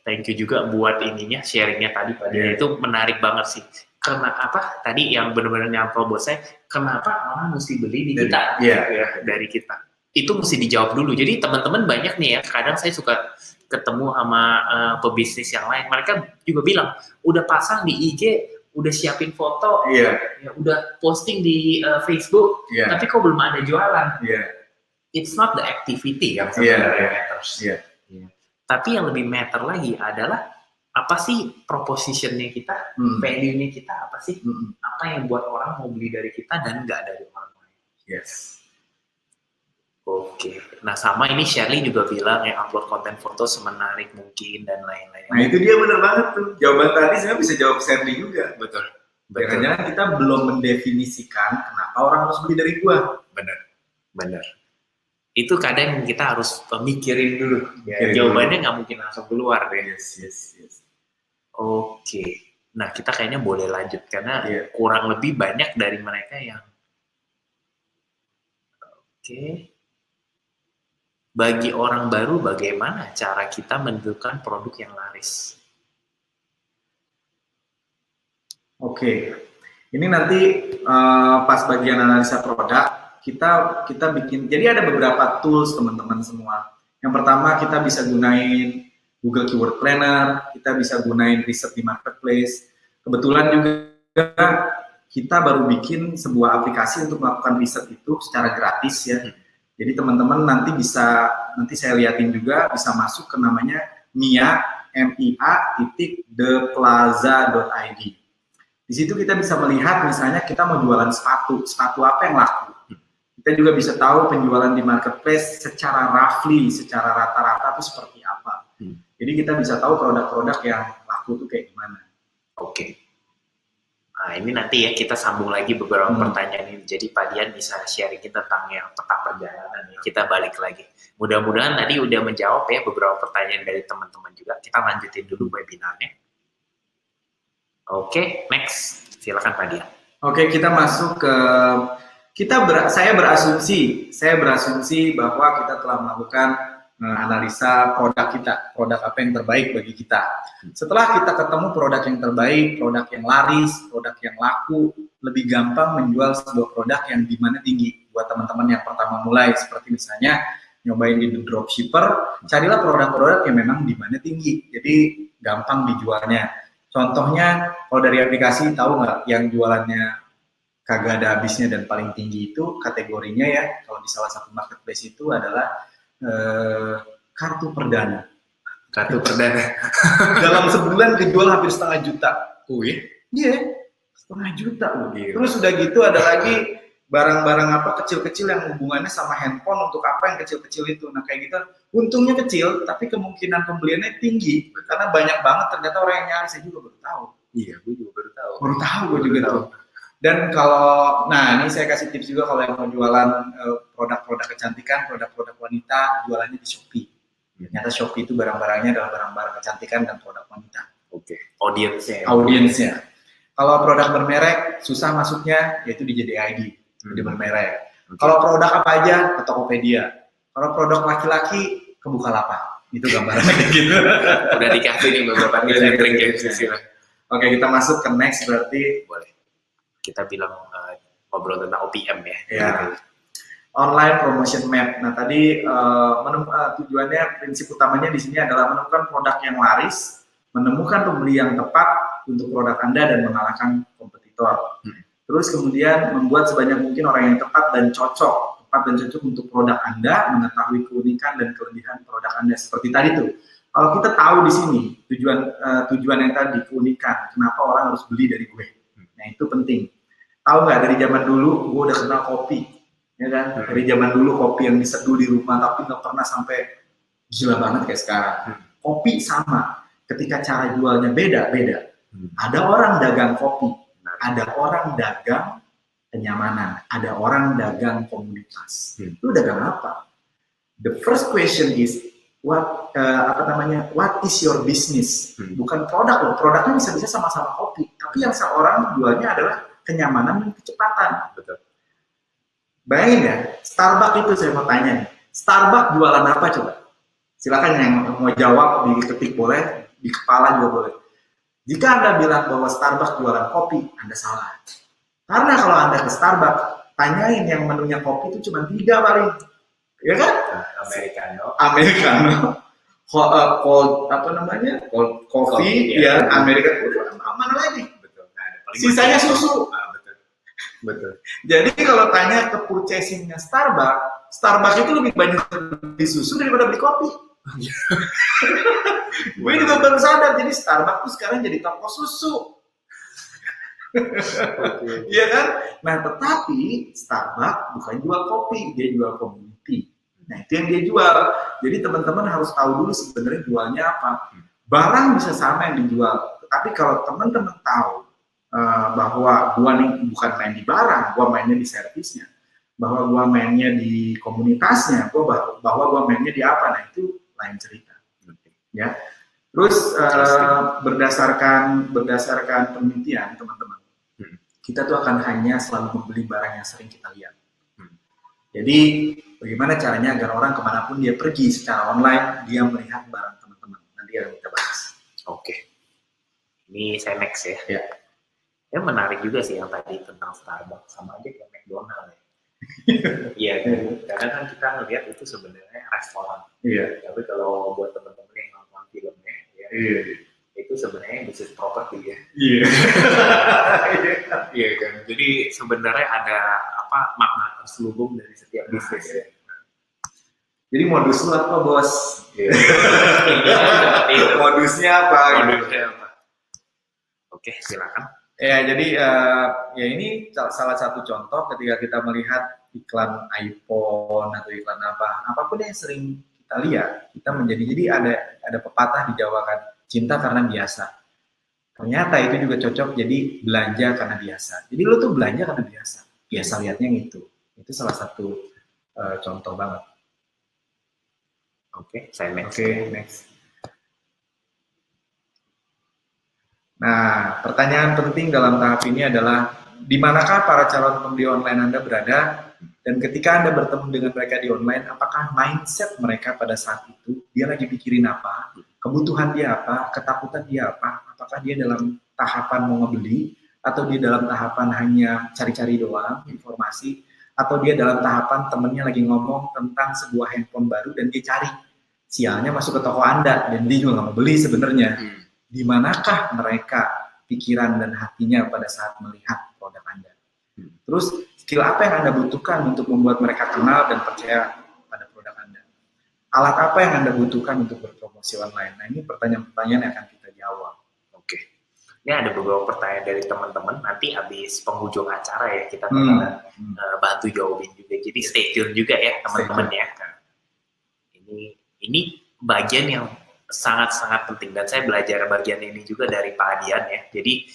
Speaker 2: thank you juga buat ininya sharingnya tadi Pak Dian. Itu menarik banget sih. Karena apa? Tadi yang benar-benar nyantol buat saya, kenapa orang mesti beli di kita? Dari kita. Itu mesti dijawab dulu. Jadi teman-teman banyak nih ya, kadang saya suka ketemu sama pebisnis yang lain. Mereka juga bilang, udah pasang di IG, udah siapin foto, ya, udah posting di Facebook, tapi kok belum ada jualan. It's not the activity yang sebenarnya matters. Tapi yang lebih matter lagi adalah apa sih propositionnya kita, value-nya kita apa sih, apa yang buat orang mau beli dari kita dan nggak dari orang lain. Oke, nah sama ini Shirley juga bilang ya upload konten foto semenarik mungkin dan lain-lain.
Speaker 1: Nah itu dia benar banget tuh, jawaban tadi saya bisa jawab Shirley juga.
Speaker 2: Betul.
Speaker 1: Jangan-jangan kita belum mendefinisikan kenapa orang harus beli dari gua.
Speaker 2: Benar. Itu kadang kita harus mikirin dulu. Jawabannya nggak mungkin langsung keluar deh.
Speaker 1: Yes.
Speaker 2: Oke, nah kita kayaknya boleh lanjut karena kurang lebih banyak dari mereka yang bagi orang baru bagaimana cara kita menentukan produk yang laris?
Speaker 1: Oke, ini nanti pas bagian analisa produk kita bikin. Jadi ada beberapa tools teman-teman semua. Yang pertama kita bisa gunain Google Keyword Planner, kita bisa gunain riset di marketplace. Kebetulan juga kita baru bikin sebuah aplikasi untuk melakukan riset itu secara gratis ya. Jadi teman-teman nanti saya liatin juga bisa masuk ke namanya mia.theplaza.id. Di situ kita bisa melihat misalnya kita mau jualan sepatu apa yang laku. Kita juga bisa tahu penjualan di marketplace secara roughly, secara rata-rata itu seperti apa. Jadi kita bisa tahu produk-produk yang laku itu kayak gimana.
Speaker 2: Oke. Nah ini nanti ya kita sambung lagi beberapa pertanyaan ini. Jadi Pak Dian bisa sharing tentang yang peta perjalanan ya. Kita balik lagi. Mudah-mudahan tadi udah menjawab ya beberapa pertanyaan dari teman-teman juga. Kita lanjutin dulu webinarnya. Oke, next. Silakan Pak Dian.
Speaker 1: Oke, kita masuk ke saya berasumsi bahwa kita telah melakukan analisa produk apa yang terbaik bagi kita. Setelah kita ketemu produk yang terbaik, produk yang laris, produk yang laku, lebih gampang menjual sebuah produk yang demandnya tinggi. Buat teman-teman yang pertama mulai, seperti misalnya nyobain di dropshipper, carilah produk-produk yang memang demandnya tinggi, jadi gampang dijualnya. Contohnya, kalau dari aplikasi tahu nggak yang jualannya kagak ada habisnya dan paling tinggi itu kategorinya ya, kalau di salah satu marketplace itu adalah kartu perdana. Dalam sebulan kejual hampir 500 juta. Iya, 500 juta. Terus udah gitu ada lagi barang-barang apa kecil-kecil yang hubungannya sama handphone, untuk apa yang kecil-kecil itu. Nah kayak gitu, untungnya kecil tapi kemungkinan pembeliannya tinggi karena banyak banget ternyata orang yang nyari. Saya juga baru tahu.
Speaker 2: Iya, gue juga baru tahu.
Speaker 1: Gue juga tahu. Dan kalau, nah ini saya kasih tips juga kalau yang mau jualan produk-produk kecantikan, produk-produk wanita, jualannya di Shopee. Ternyata Shopee itu barang-barangnya adalah barang-barang kecantikan dan produk wanita.
Speaker 2: Oke. Audiensnya.
Speaker 1: Kalau produk bermerek susah masuknya, yaitu di JDID, jadi bermerek. Kalau produk apa aja ke Tokopedia. Kalau produk laki-laki ke Bukalapak. Itu gambarannya kayak gitu.
Speaker 2: Udah dikasih nih beberapa tips and trick ya.
Speaker 1: Oke, kita masuk ke next berarti.
Speaker 2: Boleh. Kita bilang ngobrol tentang OPM ya.
Speaker 1: Ya. Online promotion map. Nah tadi tujuannya, prinsip utamanya di sini adalah menemukan produk yang laris, menemukan pembeli yang tepat untuk produk Anda dan mengalahkan kompetitor. Terus kemudian membuat sebanyak mungkin orang yang tepat dan cocok untuk produk Anda, mengetahui keunikan dan kelebihan produk Anda. Seperti tadi tuh, kalau kita tahu di sini tujuan yang tadi, keunikan, kenapa orang harus beli dari gue. Nah itu penting. Tahu nggak, dari zaman dulu gue udah kenal kopi, ya kan? Dari zaman dulu kopi yang diseduh di rumah, tapi nggak pernah sampai gila banget kayak sekarang. Kopi sama, ketika cara jualnya beda. Ada orang dagang kopi, ada orang dagang kenyamanan, ada orang dagang komunitas. Lu dagang apa? The first question is what is your business? Bukan produk loh. Produknya bisa sama-sama kopi, tapi yang seorang jualnya adalah kenyamanan dan kecepatan. Betul. Bayangin ya, Starbucks itu saya mau tanya nih. Starbucks jualan apa coba? Silakan yang mau jawab, diketik boleh, di kepala juga boleh. Jika Anda bilang bahwa Starbucks jualan kopi, Anda salah. Karena kalau Anda ke Starbucks, tanyain yang menunya kopi itu cuma 3 paling. Ya kan? Americano. Cold coffee, ya, Americano. Mana lagi? Betul. Sisanya susu. Betul. Jadi kalau tanya ke purchasing-nya Starbucks itu lebih banyak beli susu daripada beli kopi. Gue juga baru sadar, jadi Starbucks tuh sekarang jadi toko susu. Iya kan? Nah tetapi Starbucks bukan jual kopi, dia jual community. Nah itu yang dia jual. Jadi teman-teman harus tahu dulu sebenarnya jualnya apa. Barang bisa sama yang dijual, tetapi kalau teman-teman tahu bahwa gua nih bukan main di barang, gua mainnya di servisnya, bahwa gua mainnya di komunitasnya, bahwa gua mainnya di apa, nah itu lain cerita, ya. Terus berdasarkan penelitian teman-teman, kita tuh akan hanya selalu membeli barang yang sering kita lihat. Jadi bagaimana caranya agar orang kemanapun dia pergi secara online, dia melihat barang teman-teman. Nanti akan kita bahas.
Speaker 2: Oke. Ini saya next ya.
Speaker 1: Ya.
Speaker 2: Ya menarik juga sih yang tadi tentang Starbucks, sama aja kayak McDonald's ya. Iya kan, karena kan kita ngelihat itu sebenarnya restoran.
Speaker 1: Iya.
Speaker 2: Tapi kalau buat teman-teman yang nonton filmnya, ya, itu sebenarnya bisnis properti ya.
Speaker 1: Iya.
Speaker 2: Iya kan. Jadi sebenarnya ada makna terselubung dari setiap bisnis ya.
Speaker 1: Jadi modus lu apa, bos?
Speaker 2: Iya.
Speaker 1: Modusnya apa?
Speaker 2: Oke, silakan.
Speaker 1: Ya, jadi ya ini salah satu contoh ketika kita melihat iklan iPhone atau iklan apapun yang sering kita lihat, kita jadi ada pepatah di Jawa kan, cinta karena biasa. Ternyata itu juga cocok jadi belanja karena biasa. Jadi lo tuh belanja karena biasa lihatnya gitu. Itu salah satu contoh banget.
Speaker 2: Oke, saya next.
Speaker 1: Oke, next. Nah, pertanyaan penting dalam tahap ini adalah di manakah para calon pembeli online Anda berada, dan ketika Anda bertemu dengan mereka di online, apakah mindset mereka pada saat itu, dia lagi pikirin apa, kebutuhan dia apa, ketakutan dia apa, apakah dia dalam tahapan mau ngebeli, atau dia dalam tahapan hanya cari-cari doang informasi, atau dia dalam tahapan temennya lagi ngomong tentang sebuah handphone baru dan dia cari, sialnya masuk ke toko Anda dan dia juga nggak mau beli sebenarnya. Di manakah mereka pikiran dan hatinya pada saat melihat produk Anda? Terus skill apa yang Anda butuhkan untuk membuat mereka kenal dan percaya pada produk Anda? Alat apa yang Anda butuhkan untuk berpromosi online? Nah ini pertanyaan-pertanyaan yang akan kita jawab.
Speaker 2: Oke. Ini ada beberapa pertanyaan dari teman-teman. Nanti habis penghujung acara ya kita bakalan bantu jawabin juga. Jadi stay tune juga ya teman-teman ya. Ini bagian yang sangat-sangat penting dan saya belajar bagian ini juga dari Pak Adian ya. Jadi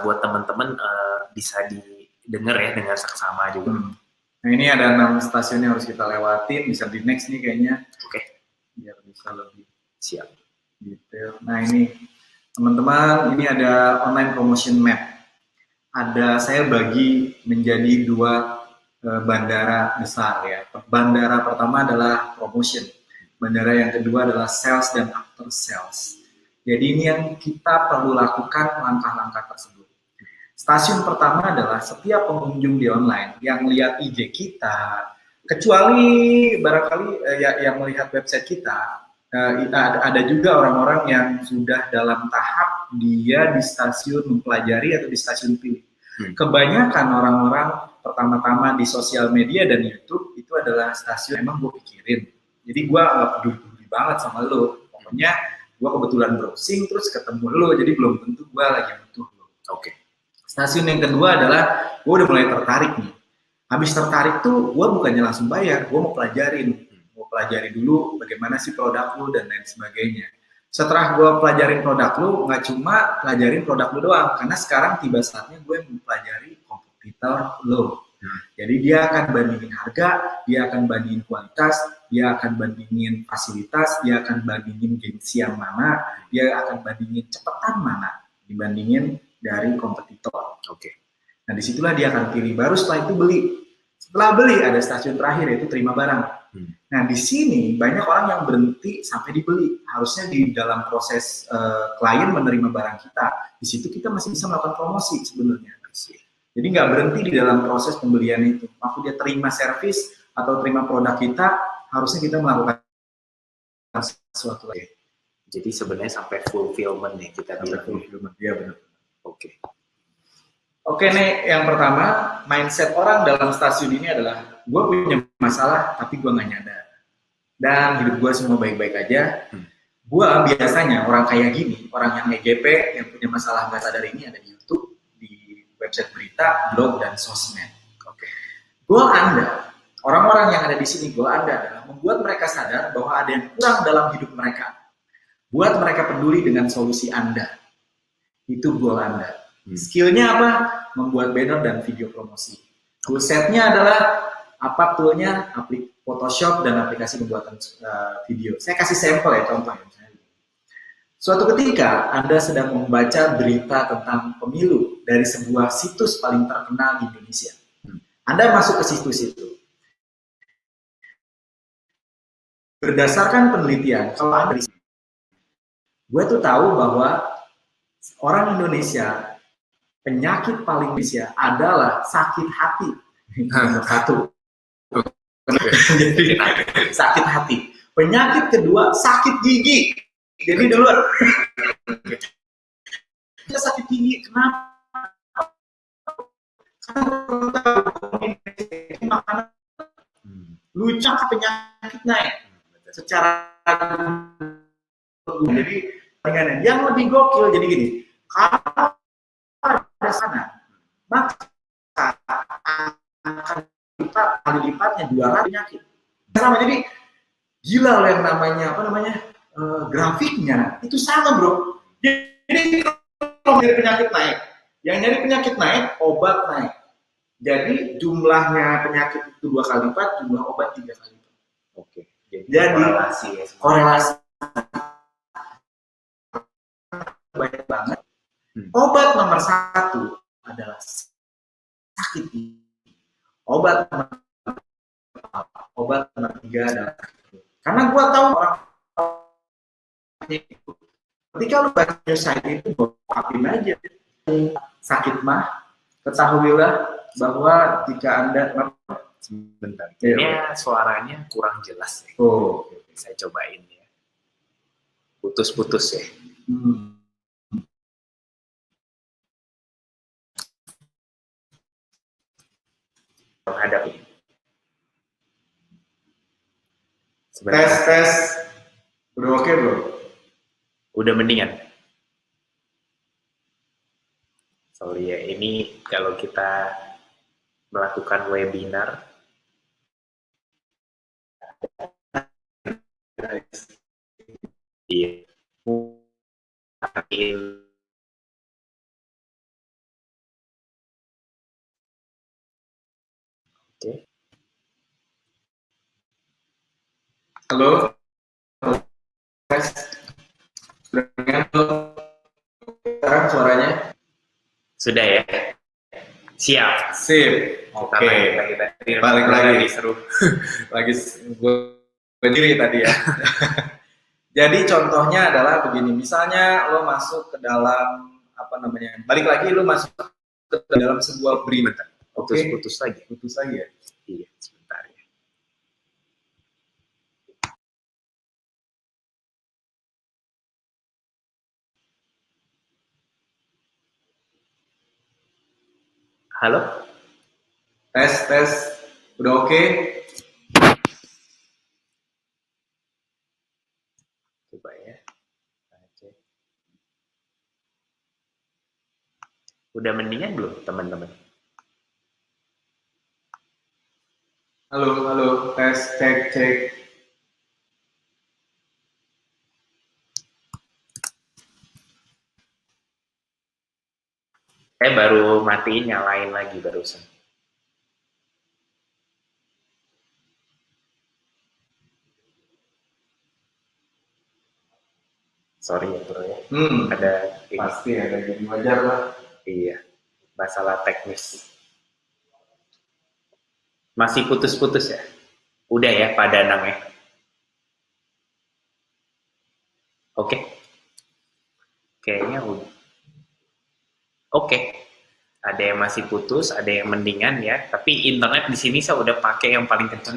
Speaker 2: buat teman-teman bisa didengar ya dengan seksama juga.
Speaker 1: Nah ini ada 6 stasiun yang harus kita lewatin, bisa di next nih kayaknya.
Speaker 2: Oke.
Speaker 1: Biar bisa lebih siap detail. Nah ini teman-teman, ini ada online promotion map. saya bagi menjadi dua bandara besar ya. Bandara pertama adalah promotion, bandara yang kedua adalah sales dan after sales. Jadi ini yang kita perlu lakukan langkah-langkah tersebut. Stasiun pertama adalah setiap pengunjung di online yang lihat IG kita, kecuali barangkali yang melihat website kita, ada juga orang-orang yang sudah dalam tahap dia di stasiun mempelajari atau di stasiun pilih. Kebanyakan orang-orang pertama-tama di sosial media dan YouTube itu adalah stasiun emang gue pikirin. Jadi gue nggak peduli banget sama lo. Pokoknya gue kebetulan browsing terus ketemu lo, jadi belum tentu gue lagi butuh lo. Oke. Stasiun yang kedua adalah gue udah mulai tertarik nih. Habis tertarik tuh gue bukannya langsung bayar, gue mau pelajarin. Mau pelajari dulu bagaimana sih produk lo dan lain sebagainya. Setelah gue pelajarin produk lo, nggak cuma pelajarin produk lo doang, karena sekarang tiba saatnya gue mempelajari kompetitor lo. Jadi dia akan bandingin harga, dia akan bandingin kualitas, dia akan bandingin fasilitas, dia akan bandingin gengsi yang mana, dia akan bandingin cepetan mana dibandingin dari kompetitor. Oke. Nah disitulah dia akan pilih. Baru setelah itu beli. Setelah beli ada stasiun terakhir yaitu terima barang. Nah di sini banyak orang yang berhenti sampai dibeli. Harusnya di dalam proses klien menerima barang kita, di situ kita masih bisa melakukan promosi sebenarnya. Jadi nggak berhenti di dalam proses pembelian itu. Waktu dia terima servis atau terima produk kita, harusnya kita melakukan sesuatu lagi.
Speaker 2: Jadi sebenarnya sampai fulfillment nih kita bilang.
Speaker 1: Fulfillment, iya benar.
Speaker 2: Oke.
Speaker 1: Oke nih, yang pertama, mindset orang dalam stasiun ini adalah gue punya masalah tapi gue nggak nyadar. Dan hidup gue semua baik-baik aja. Gue biasanya orang kayak gini, orang yang EGP, yang punya masalah nggak sadar ini ada di YouTube, di website berita, blog, dan sosmed. Oke. Goal Anda, orang-orang yang ada di sini, goal Anda adalah membuat mereka sadar bahwa ada yang kurang dalam hidup mereka. Buat mereka peduli dengan solusi Anda. Itu goal Anda. Skillnya apa? Membuat banner dan video promosi. Toolsetnya adalah apa toolnya? Photoshop dan aplikasi pembuatan video. Saya kasih sampel ya, contoh ya. Suatu ketika Anda sedang membaca berita tentang pemilu dari sebuah situs paling terkenal di Indonesia. Anda masuk ke situs itu. Berdasarkan penelitian, kalau Anda di sini, gue tuh tahu bahwa orang Indonesia penyakit paling Indonesia adalah sakit hati. Satu. Jadi sakit hati. Penyakit kedua sakit gigi. Jadi dulu dia sakit gigi. Kenapa? Karena makanan lucu penyakit naik secara jadi yang lebih gokil jadi gini. Kalau ada sana, maka akan kali lipatnya 200 penyakit. Sama jadi gila yang namanya grafiknya itu sama bro. Jadi kalau nyari penyakit naik, yang nyari penyakit naik obat naik. Jadi jumlahnya penyakit itu 2 kali lipat, jumlah obat 3 kali lipat.
Speaker 2: Oke. Jadi
Speaker 1: korelasi banyak banget. Obat nomor 1 adalah sakit gigi. Obat nomor 3 adalah karena gua tahu orang itu. Ketika lu baca site itu, apin aja sakit mah, ketahuilah bahwa jika Anda
Speaker 2: sebentar. Ini suaranya kurang jelas. Ya.
Speaker 1: Oh,
Speaker 2: saya cobain ya. Putus-putus ya. Menghadapi.
Speaker 1: Tes. Udah oke bro?
Speaker 2: Udah mendingan. Sorry ya, ini kalau kita melakukan webinar. Iya. Oke.
Speaker 1: Halo. Sudah dengar sekarang suaranya?
Speaker 2: Sudah ya. Siap.
Speaker 1: Sip.
Speaker 2: Kita
Speaker 1: Oke.
Speaker 2: lagi.
Speaker 1: Balik lagi.
Speaker 2: Seru.
Speaker 1: Lagi gue berdiri tadi ya. Jadi contohnya adalah begini, misalnya lo masuk ke dalam apa namanya? Balik lagi lo masuk ke dalam sebuah brief. Oke.
Speaker 2: Putus lagi.
Speaker 1: Putus lagi ya.
Speaker 2: Iya, sebentar ya. Halo?
Speaker 1: Tes. Udah oke?
Speaker 2: Coba ya. Cek. Udah mendingan belum, teman-teman?
Speaker 1: Halo, tes, cek.
Speaker 2: Saya baru matiin, nyalain lagi barusan. Sorry ya bro ya. Ada ini.
Speaker 1: Pasti ada jadi wajar lah.
Speaker 2: Iya, masalah teknis. Masih putus-putus ya? Udah ya, Pak Danang ya? Oke. Kayaknya udah. Oke. Ada yang masih putus, ada yang mendingan ya. Tapi internet di sini saya udah pakai yang paling kenceng.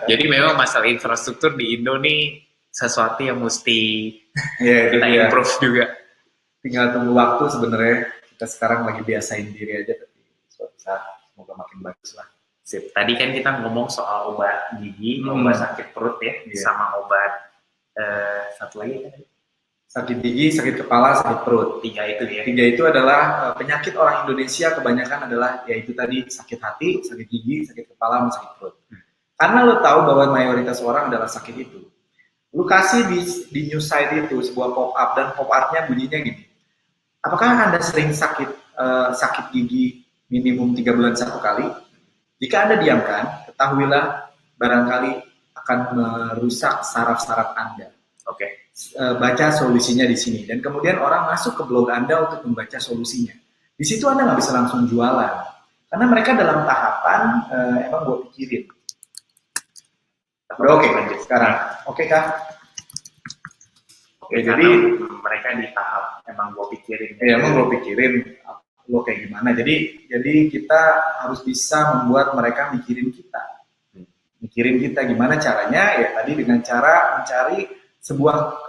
Speaker 2: Jadi memang masalah infrastruktur di Indo nih sesuatu yang mesti kita improve juga.
Speaker 1: Tinggal tunggu waktu sebenarnya. Kita sekarang lagi biasain diri aja, tapi suatu saat semoga makin bagus lah.
Speaker 2: Sip. Tadi kan kita ngomong soal obat gigi, obat sakit perut ya, sama obat satu lagi kan?
Speaker 1: Sakit gigi, sakit kepala, sakit perut.
Speaker 2: 3 itu ya.
Speaker 1: 3 itu adalah penyakit orang Indonesia kebanyakan adalah yaitu tadi sakit hati, sakit gigi, sakit kepala, sama sakit perut. Karena lo tahu bahwa mayoritas orang adalah sakit itu. Lu kasih di news site itu sebuah pop-up dan pop-up-nya bunyinya gini. Apakah Anda sering sakit gigi minimum 3 bulan 1 kali? Jika Anda diamkan, ketahuilah barangkali akan merusak saraf-saraf Anda.
Speaker 2: Oke.
Speaker 1: Baca solusinya di sini. Dan kemudian orang masuk ke blog Anda untuk membaca solusinya. Di situ Anda nggak bisa langsung jualan. Karena mereka dalam tahapan, emang gue pikirin. Oke, lanjut sekarang. Oke, Kak?
Speaker 2: Oke, jadi mereka di tahap emang gue pikirin.
Speaker 1: Ya, emang gue pikirin lo kayak gimana. Jadi kita harus bisa membuat mereka mikirin kita. Mikirin kita gimana caranya? Ya tadi dengan cara mencari sebuah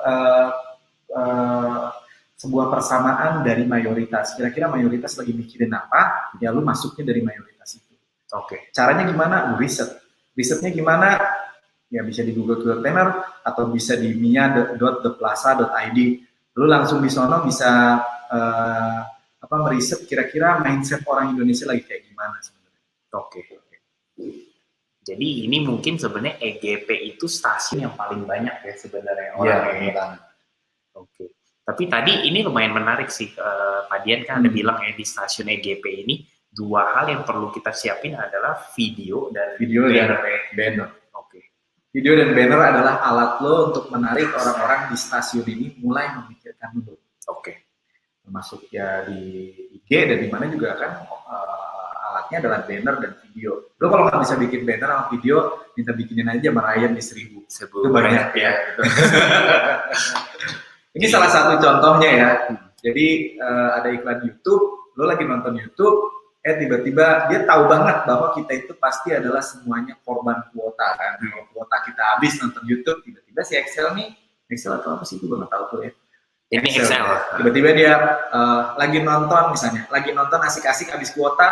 Speaker 1: persamaan dari mayoritas. Kira-kira mayoritas lagi mikirin apa? Ya lu masuknya dari mayoritas itu.
Speaker 2: Oke.
Speaker 1: Caranya gimana? Riset. Risetnya gimana? Ya bisa di Google Planner atau bisa di mia.theplaza.id. Lu langsung di sono bisa meriset kira-kira mindset orang Indonesia lagi kayak gimana sebenarnya.
Speaker 2: Oke. Jadi ini mungkin sebenarnya EGP itu stasiun yang paling banyak ya sebenarnya orang yang. Oke. Tapi tadi ini lumayan menarik sih, Pak Dian kan ada bilang ya di stasiun EGP ini 2 hal yang perlu kita siapin adalah video dan
Speaker 1: banner. Oke. Video dan banner adalah alat lo untuk menarik orang-orang di stasiun ini mulai memikirkan lo.
Speaker 2: Oke.
Speaker 1: Termasuk ya di IG dan di mana juga kan alatnya adalah banner dan video. Lo kalau nggak bisa bikin banner sama video, minta bikinin aja sama Ryan di 1000. Itu banyak ya. Ini salah satu contohnya ya. Jadi ada iklan YouTube, lo lagi nonton YouTube, tiba-tiba dia tahu banget bahwa kita itu pasti adalah semuanya korban kuota kan. Kalau kuota kita habis nonton YouTube, tiba-tiba si Excel atau apa sih itu gue nggak tahu tuh ya.
Speaker 2: Ini Excel.
Speaker 1: Tiba-tiba dia lagi nonton misalnya, lagi nonton asik-asik habis kuota,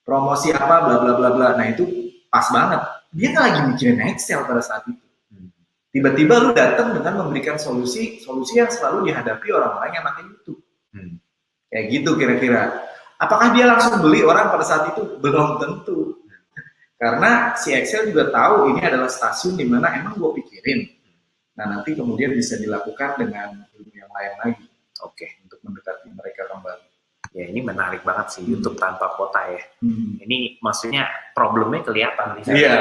Speaker 1: promosi apa bla bla bla bla. Nah itu pas banget. Dia nggak lagi mikirin Excel pada saat itu. Tiba-tiba lu datang dengan memberikan solusi yang selalu dihadapi orang-orang yang pakai YouTube. Kayak gitu kira-kira. Apakah dia langsung beli orang pada saat itu? Belum tentu. Karena si Excel juga tahu ini adalah stasiun di mana emang gue pikirin. Nah nanti kemudian bisa dilakukan dengan ilmu yang lain lagi. Oke, untuk mendekati mereka kembali.
Speaker 2: Ya ini menarik banget sih YouTube tanpa kuota ya. Ini maksudnya problemnya kelihatan di sana.
Speaker 1: Iya.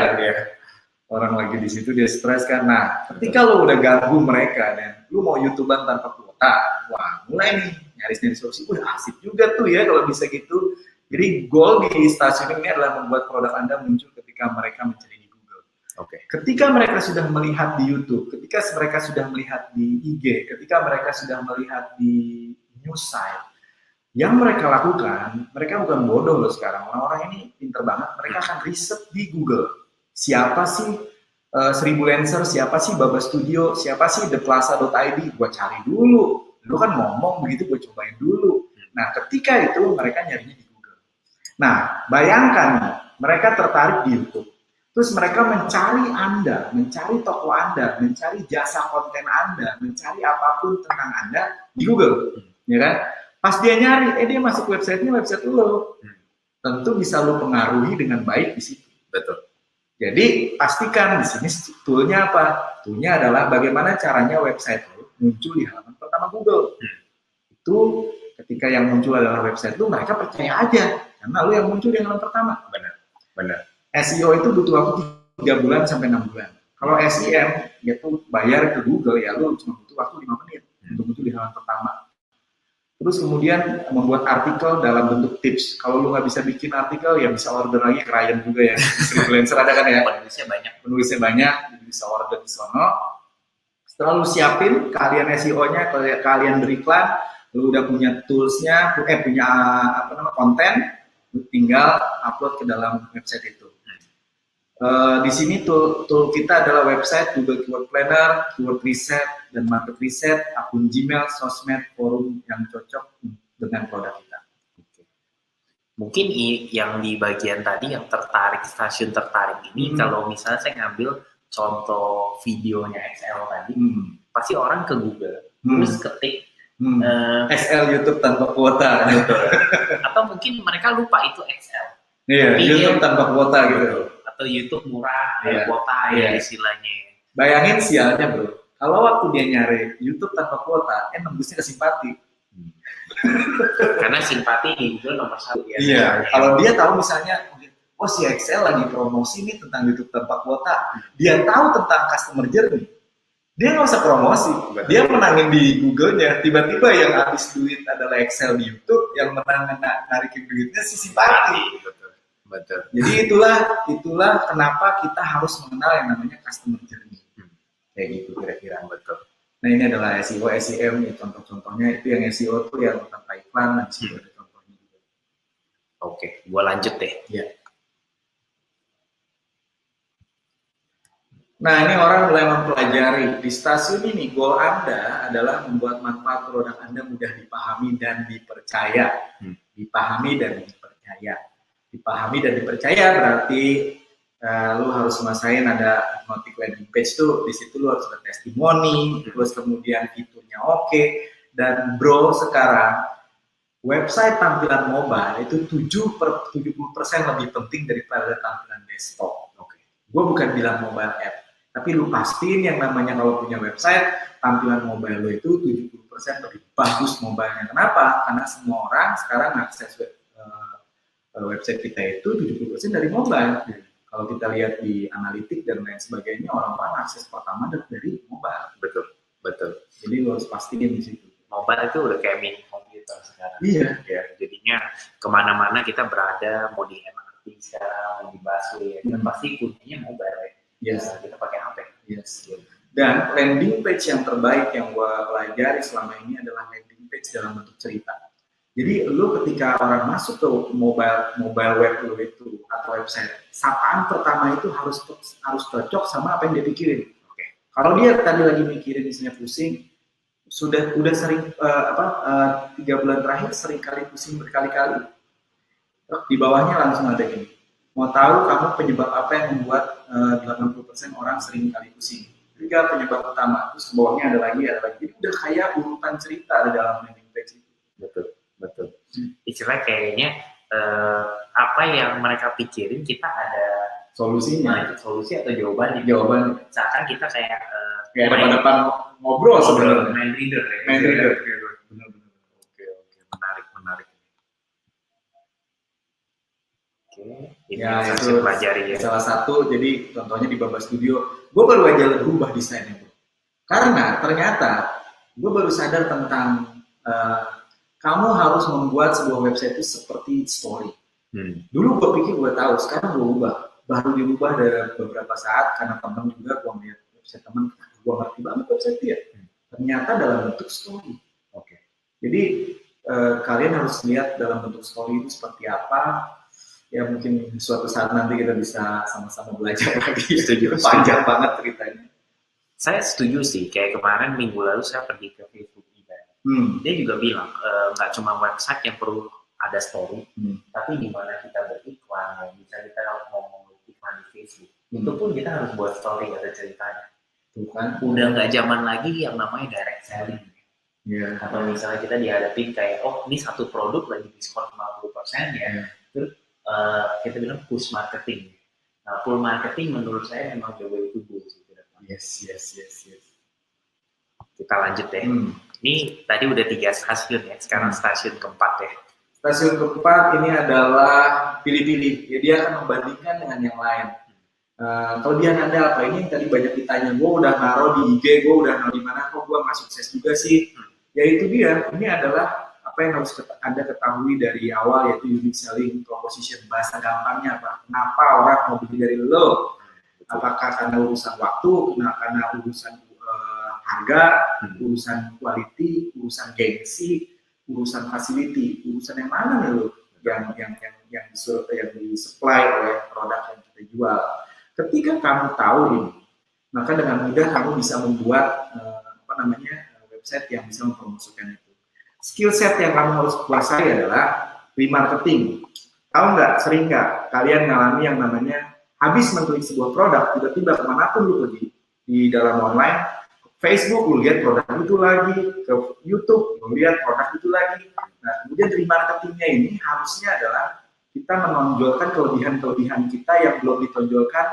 Speaker 1: Orang lagi di situ dia stres kan. Nah, ketika lo udah ganggu mereka dan lo mau YouTuber tanpa kuota, wah mulai nih nyari solusi. Asik juga tuh ya kalau bisa gitu. Jadi goal di stasiun ini adalah membuat produk Anda muncul ketika mereka mencari di Google.
Speaker 2: Oke.
Speaker 1: Ketika mereka sudah melihat di YouTube, ketika mereka sudah melihat di IG, ketika mereka sudah melihat di news site, yang mereka lakukan, mereka bukan bodoh loh sekarang. Orang-orang ini pinter banget. Mereka akan riset di Google. Siapa sih 1000 Lancer, siapa sih Baba Studio, siapa sih theplaza.id, gue cari dulu. Lu kan ngomong begitu, gue cobain dulu. Nah, ketika itu mereka nyarinya di Google. Nah, bayangkan mereka tertarik di YouTube. Terus mereka mencari Anda, mencari toko Anda, mencari jasa konten Anda, mencari apapun tentang Anda di Google. Ya kan? Pas dia nyari, dia masuk website lo. Tentu bisa lo pengaruhi dengan baik di situ.
Speaker 2: Betul.
Speaker 1: Jadi pastikan di sini toolnya apa? Toolnya adalah bagaimana caranya website lo muncul di halaman pertama Google. Itu ketika yang muncul adalah website lo, mereka percaya aja karena lo yang muncul di halaman pertama.
Speaker 2: Benar.
Speaker 1: SEO itu butuh waktu 3 bulan sampai 6 bulan. Kalau SEM, yaitu bayar ke Google, ya lo cuma butuh waktu 5 menit untuk muncul di halaman pertama. Terus kemudian membuat artikel dalam bentuk tips. Kalau lu nggak bisa bikin artikel, ya bisa order lagi klien juga ya. Freelancer ada kan ya? Penulisnya banyak, jadi bisa order di sono. Setelah lu siapin kalian SEO-nya, kalian beriklan, lu udah punya toolsnya, punya konten, lu tinggal upload ke dalam website itu. Di sini tool kita adalah website, Google Keyword Planner, Keyword Reset, dan Market Reset, akun Gmail, sosmed, forum yang cocok dengan produk kita.
Speaker 2: Mungkin yang di bagian tadi yang stasiun tertarik ini, kalau misalnya saya ngambil contoh videonya XL tadi, pasti orang ke Google, terus ketik
Speaker 1: XL YouTube tanpa kuota.
Speaker 2: Atau mungkin mereka lupa itu XL.
Speaker 1: Iya, YouTube tanpa kuota gitu.
Speaker 2: Atau YouTube murah, kuota ya istilahnya.
Speaker 1: Bayangin sialnya bro, kalau waktu dia nyari YouTube tanpa kuota, nembusnya ke simpati.
Speaker 2: Karena simpati di Google nomor 1 ya.
Speaker 1: Iya, kalau dia tahu misalnya, oh si Excel lagi promosi nih tentang YouTube tanpa kuota, dia tahu tentang customer journey, dia nggak usah promosi, dia menangin di Google-nya, tiba-tiba yang habis duit adalah Excel di YouTube, yang menang narikin duitnya si simpati.
Speaker 2: Betul.
Speaker 1: Jadi itulah kenapa kita harus mengenal yang namanya customer journey. Kayak gitu kira-kira.
Speaker 2: Betul.
Speaker 1: Nah ini adalah SEO, SEM, ya, contoh-contohnya itu yang SEO tuh yang tanpa iklan, dan SEO ada contohnya juga.
Speaker 2: Oke, gua lanjut deh.
Speaker 1: Ya. Nah ini orang mulai mempelajari di stasiun ini, goal Anda adalah membuat manfaat produk Anda mudah dipahami dan dipercaya. Dipahami dan dipercaya. Dipahami dan dipercaya berarti lu harus menguasain ada notif landing page tuh, di situ lu harus ada testimoni, terus kemudian fiturnya oke, dan bro sekarang website tampilan mobile itu 70% lebih penting daripada tampilan desktop. Gue bukan bilang mobile app, tapi lu pastiin yang namanya kalau punya website tampilan mobile lu itu 70% lebih bagus mobilenya. Kenapa? Karena semua orang sekarang akses website kita itu 70% dari mobile. Kalau kita lihat di analitik dan lain sebagainya, orang-orang akses pertama dari mobile.
Speaker 2: Betul.
Speaker 1: Jadi lo harus pastiin di situ.
Speaker 2: Mobile itu udah kayak mini komputer sekarang.
Speaker 1: Iya.
Speaker 2: Ya, jadinya kemana-mana kita berada, mau di MRT sekarang, mau di busway, dan pasti kuncinya mobile.
Speaker 1: Yes.
Speaker 2: Kita pakai HP.
Speaker 1: Yes. Dan landing page yang terbaik yang gua pelajari selama ini adalah landing page dalam bentuk cerita. Jadi lu ketika orang masuk ke mobile web lu itu atau website, sapaan pertama itu harus cocok sama apa yang dia pikirin. Kalau dia tadi lagi mikirin misalnya pusing, udah sering 3 bulan terakhir sering kali pusing berkali-kali. Di bawahnya langsung ada gini. Mau tahu kamu penyebab apa yang membuat 80% orang sering kali pusing? 3 penyebab utama. Terus ke bawahnya ada lagi. Jadi udah kayak urutan cerita di dalam landing page itu.
Speaker 2: Betul. Istilah kayaknya apa yang mereka pikirin kita ada
Speaker 1: solusinya,
Speaker 2: solusi atau jawaban. Misalkan kita kayak
Speaker 1: depan ngobrol sebenarnya.
Speaker 2: Mind reader.
Speaker 1: Benar.
Speaker 2: Oke, menarik. Ini
Speaker 1: ya
Speaker 2: yang
Speaker 1: itu
Speaker 2: pelajari ya.
Speaker 1: Salah satu, jadi contohnya di Baba Studio, gue baru aja berubah desainnya, bro. Karena ternyata gue baru sadar tentang kamu harus membuat sebuah website itu seperti story. Dulu gue pikir gue tahu, sekarang gue ubah. Baru diubah dari beberapa saat karena teman juga gue ngeliat website teman, gue ngerti banget website dia. Ternyata dalam bentuk story. Oke. Jadi kalian harus lihat dalam bentuk story itu seperti apa. Ya mungkin suatu saat nanti kita bisa sama-sama belajar lagi.
Speaker 2: Setuju.
Speaker 1: Panjang banget ceritanya.
Speaker 2: Saya setuju sih, kayak kemarin minggu lalu saya pergi ke Facebook event. Dia juga bilang, nggak cuma website yang perlu ada story, tapi di mana kita beriklan, bisa kita ngomong iklan di Facebook, itu pun kita harus buat story, ada ceritanya.
Speaker 1: Bukan?
Speaker 2: Udah nggak zaman lagi yang namanya direct selling.
Speaker 1: Yeah.
Speaker 2: Atau misalnya kita dihadapin kayak, oh ini satu produk lagi diskon 50% ya, terus kita bilang push marketing. Nah, pull marketing menurut saya memang the way to go sih.
Speaker 1: Yes.
Speaker 2: Kita lanjut ya. Ini tadi udah 3 stasiun ya, sekarang stasiun keempat ya.
Speaker 1: Stasiun keempat ini adalah pilih-pilih. Ya, dia akan membandingkan dengan yang lain. Kelebihan Anda apa? Ini yang tadi banyak ditanya. Gue udah naruh di IG, gue udah naruh di mana, kok gue nggak sukses juga sih? Ya itu dia. Ini adalah apa yang harus Anda ketahui dari awal, yaitu unique selling proposition. Bahasa gampangnya apa? Kenapa orang mau beli dari lo? Apakah karena urusan waktu, karena urusan harga, urusan quality, urusan gengsi, urusan facility, urusan yang mana nih lo yang disupply oleh produk yang kita jual. Ketika kamu tahu ini, maka dengan mudah kamu bisa membuat website yang bisa mempromosikan itu. Skill set yang kamu harus kuasai adalah remarketing. Tahu nggak, sering nggak kalian ngalami yang namanya habis mengklik sebuah produk, tiba-tiba kemanapun lu pergi di dalam online, Facebook lu lihat produk itu lagi, ke YouTube lu lihat produk itu lagi. Nah, kemudian remarketingnya ini harusnya adalah kita menonjolkan kelebihan-kelebihan kita yang belum ditonjolkan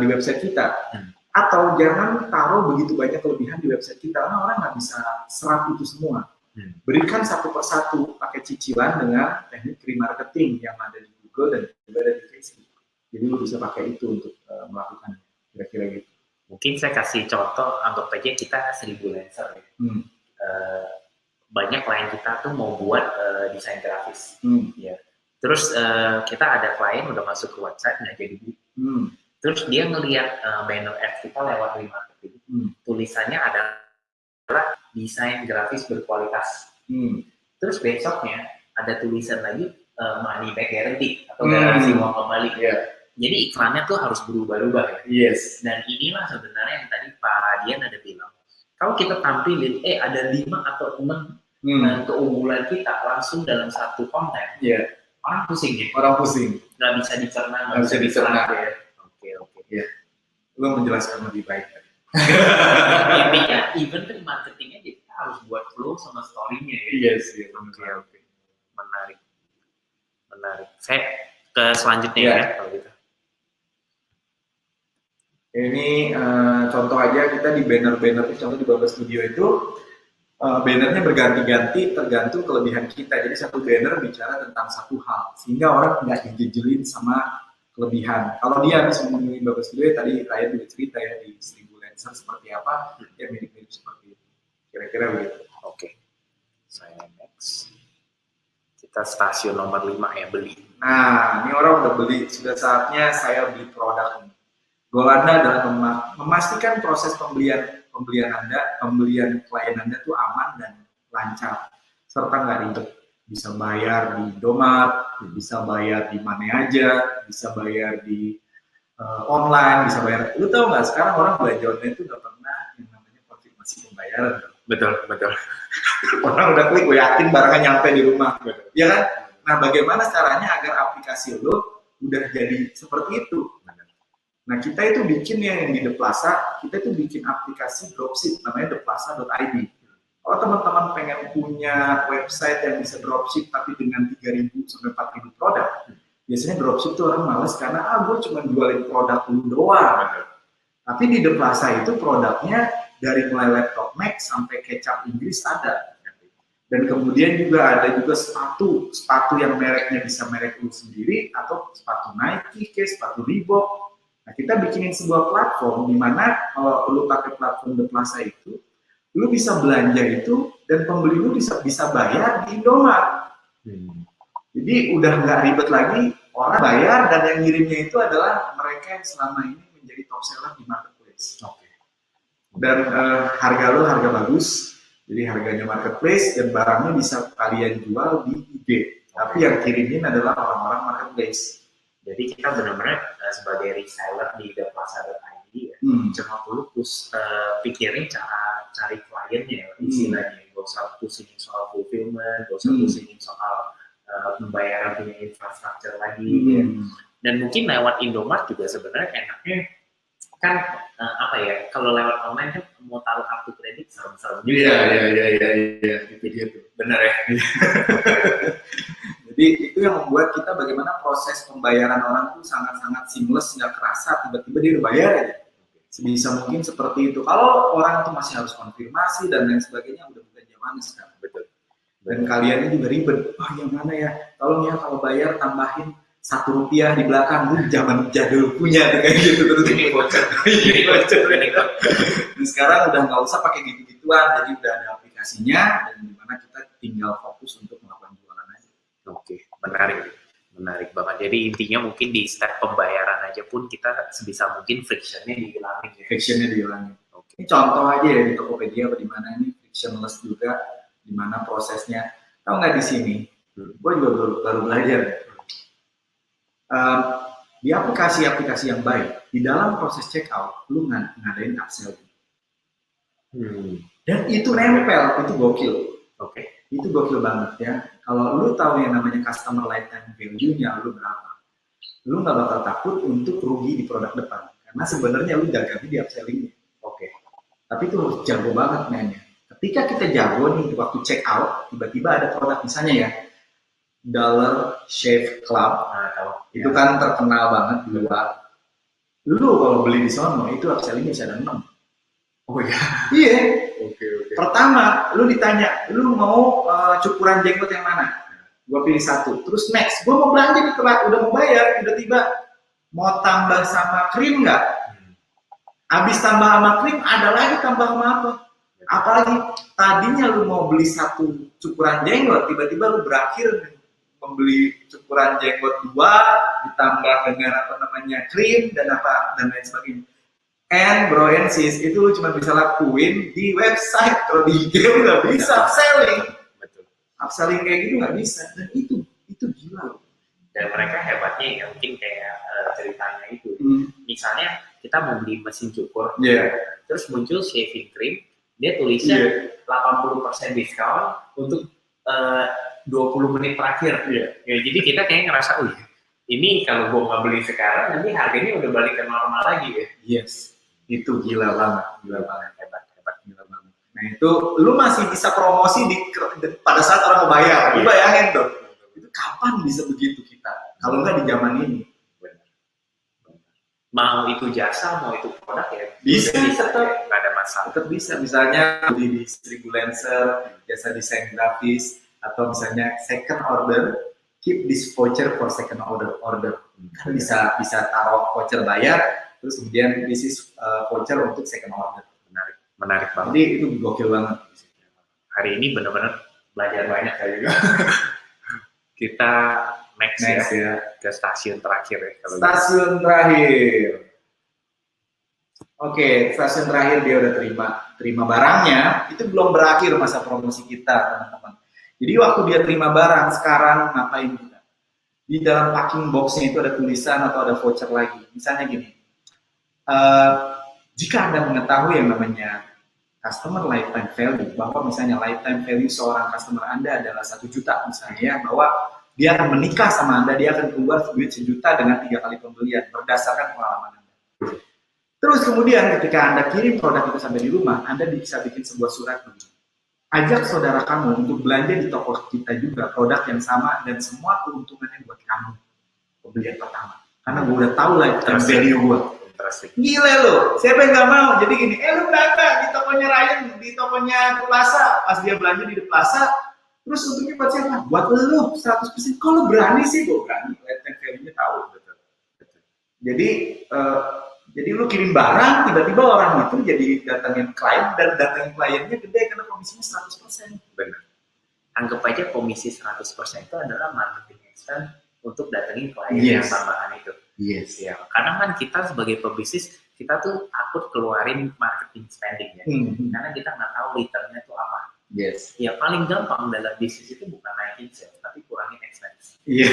Speaker 1: di website kita. Atau jangan taruh begitu banyak kelebihan di website kita, karena orang nggak bisa serap itu semua. Berikan satu persatu, pakai cicilan dengan teknik remarketing yang ada di Google dan juga ada di Facebook. Jadi lu bisa pakai itu untuk melakukan kira-kira gitu.
Speaker 2: Mungkin saya kasih contoh, anggap aja kita 1000 Lancer ya. Banyak klien kita tuh mau buat desain grafis. Ya. Terus kita ada klien udah masuk ke website nggak jadi beli. Terus dia ngelihat banner ads kita lewat remarketing. Tulisannya adalah desain grafis berkualitas. Terus besoknya ada tulisan lagi money back guarantee atau garansi uang kembali. Jadi iklannya tuh harus berubah-ubah ya.
Speaker 1: Yes.
Speaker 2: Dan inilah sebenarnya yang tadi Pak Dian ada bilang. Kalau kita tampilin, ada 5 atau 6 keunggulan kita langsung dalam satu konten. Orang pusing ya.
Speaker 1: Orang pusing.
Speaker 2: Nggak bisa dicerna.
Speaker 1: Nggak bisa dicerna ya.
Speaker 2: Oke.
Speaker 1: Ya. Lu menjelaskan lebih baik.
Speaker 2: Intinya event marketingnya kita harus buat flow sama story-nya ya.
Speaker 1: Yes.
Speaker 2: Oke. Menarik. Saya ke selanjutnya ya kalau gitu.
Speaker 1: Ini contoh aja kita di banner-banner, contoh di Baba Studio itu bannernya berganti-ganti tergantung kelebihan kita. Jadi satu banner bicara tentang satu hal, sehingga orang nggak dijejelin sama kelebihan. Kalau dia habis ngomongin Baba Studio, tadi Ryan juga cerita ya di 1000 Lancer seperti apa, ya mirip-mirip seperti itu. Kira-kira begitu.
Speaker 2: Oke. Saya next. Kita stasiun nomor 5 ya, beli.
Speaker 1: Nah, ini orang udah beli, sudah saatnya saya beli produk ini. Goal Anda adalah memastikan proses pembelian klien Anda itu aman dan lancar, serta nggak ribet. Bisa bayar di Indomaret, bisa bayar di mana aja, bisa bayar di online, bisa bayar. Lu tahu nggak sekarang orang belanja online itu nggak pernah yang namanya konfirmasi pembayaran.
Speaker 2: Betul.
Speaker 1: Orang udah klik, gue yakin barangnya nyampe di rumah, ya kan? Nah, bagaimana caranya agar aplikasi lo udah jadi seperti itu? Nah, kita itu bikin yang di The Plaza, kita itu bikin aplikasi dropship, namanya theplaza.id. Kalau teman-teman pengen punya website yang bisa dropship tapi dengan 3.000 sampai 4.000 produk, biasanya dropship itu orang males karena gue cuma jualin produk lu doang. Tapi di The Plaza itu produknya dari mulai laptop Mac sampai kecap Inggris ada. Dan kemudian juga ada juga sepatu yang mereknya bisa merek lu sendiri atau sepatu Nike, sepatu Reebok. Nah, kita bikinin sebuah platform di mana kalau lu pakai platform The Plaza itu, lu bisa belanja itu dan pembeli lu bisa bayar di Indomaret. Jadi udah nggak ribet lagi, orang bayar dan yang ngirimnya itu adalah mereka yang selama ini menjadi top seller di marketplace.
Speaker 2: Oke.
Speaker 1: Dan harga lo harga bagus, jadi harganya marketplace dan barangnya bisa kalian jual di IG. Tapi yang kirimin adalah orang-orang marketplace.
Speaker 2: Jadi kita benar-benar sebagai reseller di theplaza.id ya, cuma perlu pikirin cara cari kliennya ya, istilahnya. Gak usah pusingin soal fulfillment, gak usah pusingin soal pembayaran punya infrastruktur lagi ya. Dan mungkin lewat Indomart juga sebenarnya enaknya kan apa ya, kalau lewat online kan mau taruh kartu kredit serem-serem juga.
Speaker 1: Iya, gitu. Benar ya. Jadi itu yang membuat kita bagaimana proses pembayaran orang itu sangat-sangat seamless, nggak kerasa tiba-tiba dia udah bayar aja. Sebisa mungkin seperti itu. Kalau orang itu masih harus konfirmasi dan lain sebagainya, udah bukan zamannya sekarang. Betul. Dan kaliannya juga ribet. Yang mana ya? Tolong ya kalau bayar tambahin Rp1 di belakang. Zaman jadul punya tuh kayak gitu terus.
Speaker 2: Ini voucher.
Speaker 1: Dan sekarang udah nggak usah pakai gitu-gituan. Jadi udah ada aplikasinya dan dimana kita tinggal fokus untuk melakukan jualan aja.
Speaker 2: Oke, menarik banget. Jadi intinya mungkin di step pembayaran aja pun kita sebisa mungkin frictionnya dihilangin.
Speaker 1: Frictionnya dihilangin. Oke. Ini contoh aja ya di Tokopedia atau di mana ini frictionless juga, di mana prosesnya. Tahu nggak di sini? Gue juga baru belajar. Di aplikasi-aplikasi yang baik, di dalam proses checkout, lu ngadain upselling. Dan itu nempel, itu gokil.
Speaker 2: Oke.
Speaker 1: Itu gokil banget ya. Kalau lu tahu yang namanya customer lifetime value-nya lu berapa, lu nggak bakal takut untuk rugi di produk depan. Karena sebenarnya lu jaga di upselling-nya.
Speaker 2: Oke.
Speaker 1: Tapi itu harus jago banget mainnya. Ketika kita jago nih waktu check out, tiba-tiba ada produk misalnya ya, Dollar Shave Club, itu kan terkenal banget di luar. Lu kalau beli di sono itu upselling bisa ada 6.
Speaker 2: Oh iya.
Speaker 1: Iya.
Speaker 2: Oke.
Speaker 1: Pertama, lu ditanya, lu mau cukuran jenggot yang mana? Gua pilih 1. Terus next, gua mau belanja di tempat, udah mau bayar, tiba-tiba mau tambah sama krim nggak? Habis tambah sama krim, ada lagi tambah sama apa? Apalagi tadinya lu mau beli 1 cukuran jenggot, tiba-tiba lu berakhir membeli cukuran jenggot 2 ditambah dengan apa namanya krim dan lain sebagainya. And bro and sis, itu lu cuma bisa lakuin di website. Kalau di IG lu nggak bisa upselling.
Speaker 2: Betul.
Speaker 1: Upselling kayak gitu nggak bisa. Dan itu gila loh.
Speaker 2: Dan mereka hebatnya ya mungkin kayak ceritanya itu. Misalnya kita mau beli mesin cukur, terus muncul shaving cream, dia tulisnya 80% diskon untuk 20 menit terakhir. Ya, jadi kita kayak ngerasa, ini kalau gue nggak beli sekarang, nanti harganya udah balik ke normal lagi ya.
Speaker 1: Yes, itu gila banget, hebat, gila banget. Nah itu, lu masih bisa promosi pada saat orang mau bayar. Lu bayangin dong, itu kapan bisa begitu kita? Kalau nggak di zaman ini.
Speaker 2: Mau itu jasa, mau itu produk ya
Speaker 1: bisa
Speaker 2: tetap nggak ada masalah.
Speaker 1: Tetap bisa, misalnya di freelancer, jasa desain grafis, atau misalnya second order, keep this voucher for second order. Kan bisa taruh voucher bayar, terus kemudian this is voucher untuk second order.
Speaker 2: Menarik banget.
Speaker 1: Jadi itu gokil banget.
Speaker 2: Hari ini benar-benar belajar banyak kali juga. Kita next ya ke stasiun terakhir ya.
Speaker 1: Stasiun terakhir. Oke, stasiun terakhir dia udah terima barangnya. Itu belum berakhir masa promosi kita, teman-teman. Jadi waktu dia terima barang, sekarang ngapain kita? Di dalam packing box-nya itu ada tulisan atau ada voucher lagi. Misalnya gini, jika Anda mengetahui yang namanya customer lifetime value, bahwa misalnya lifetime value seorang customer Anda adalah 1 juta misalnya, bahwa dia akan menikah sama Anda, dia akan keluar duit 1 juta dengan 3 kali pembelian berdasarkan pengalaman Anda. Terus kemudian ketika Anda kirim produk itu sampai di rumah, Anda bisa bikin sebuah surat dulu. Ajak saudara kamu untuk belanja di toko kita juga produk yang sama dan semua keuntungannya buat kamu pembelian pertama. Karena gue udah tahu lifetime value gue. Gila lo, siapa yang nggak mau? Jadi gini, lu belanja di tokonya Ryan, di tokonya Plaza, pas dia belanja di Plaza, terus untungnya buat siapa? Buat lu 100%. Kalau berani sih, gue berani. Lifetime value-nya tahu. Betul. Jadi lu kirim barang, tiba-tiba orang itu jadi datangin klien, dan datangin kliennya gede karena komisinya 100%.
Speaker 2: Benar. Anggap aja komisi 100% itu adalah marketingnya konsisten untuk datengin klien yang tambahan itu.
Speaker 1: Yes.
Speaker 2: Ya, kadang kan kita sebagai pebisnis kita tuh takut keluarin marketing spending ya, karena kita nggak tahu returnnya tuh apa.
Speaker 1: Yes.
Speaker 2: Ya paling gampang dalam bisnis itu bukan naikin sales, tapi kurangin expense.
Speaker 1: Iya.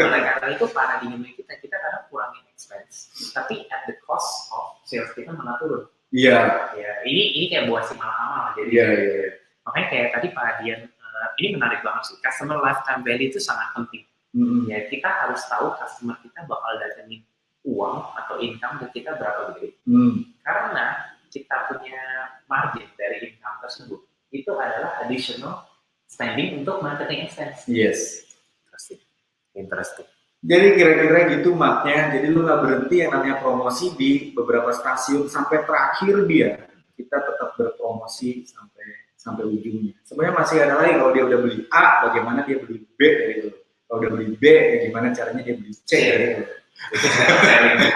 Speaker 2: Oleh karena itu paradigma kita kadang kurangin expense, tapi at the cost of sales kita malah turun.
Speaker 1: Iya.
Speaker 2: Ya, ini kayak buah si malam-malam. Jadi makanya kayak tadi Pak Dian, ini menarik banget sih. Customer lifetime value itu sangat penting. Ya, kita harus tahu customer kita bakal datengin uang atau income ke kita berapa gede. Karena kita punya margin dari income tersebut, itu adalah additional spending untuk marketing expense.
Speaker 1: Yes.
Speaker 2: Interesting.
Speaker 1: Jadi kira-kira gitu maknya. Jadi lu nggak berhenti yang namanya promosi di beberapa stasiun sampai terakhir dia. Kita tetap berpromosi sampai ujungnya. Sebenarnya masih ada lagi kalau dia udah beli A, bagaimana dia beli B dari itu. Kalau udah beli B, gimana caranya dia beli C dari itu.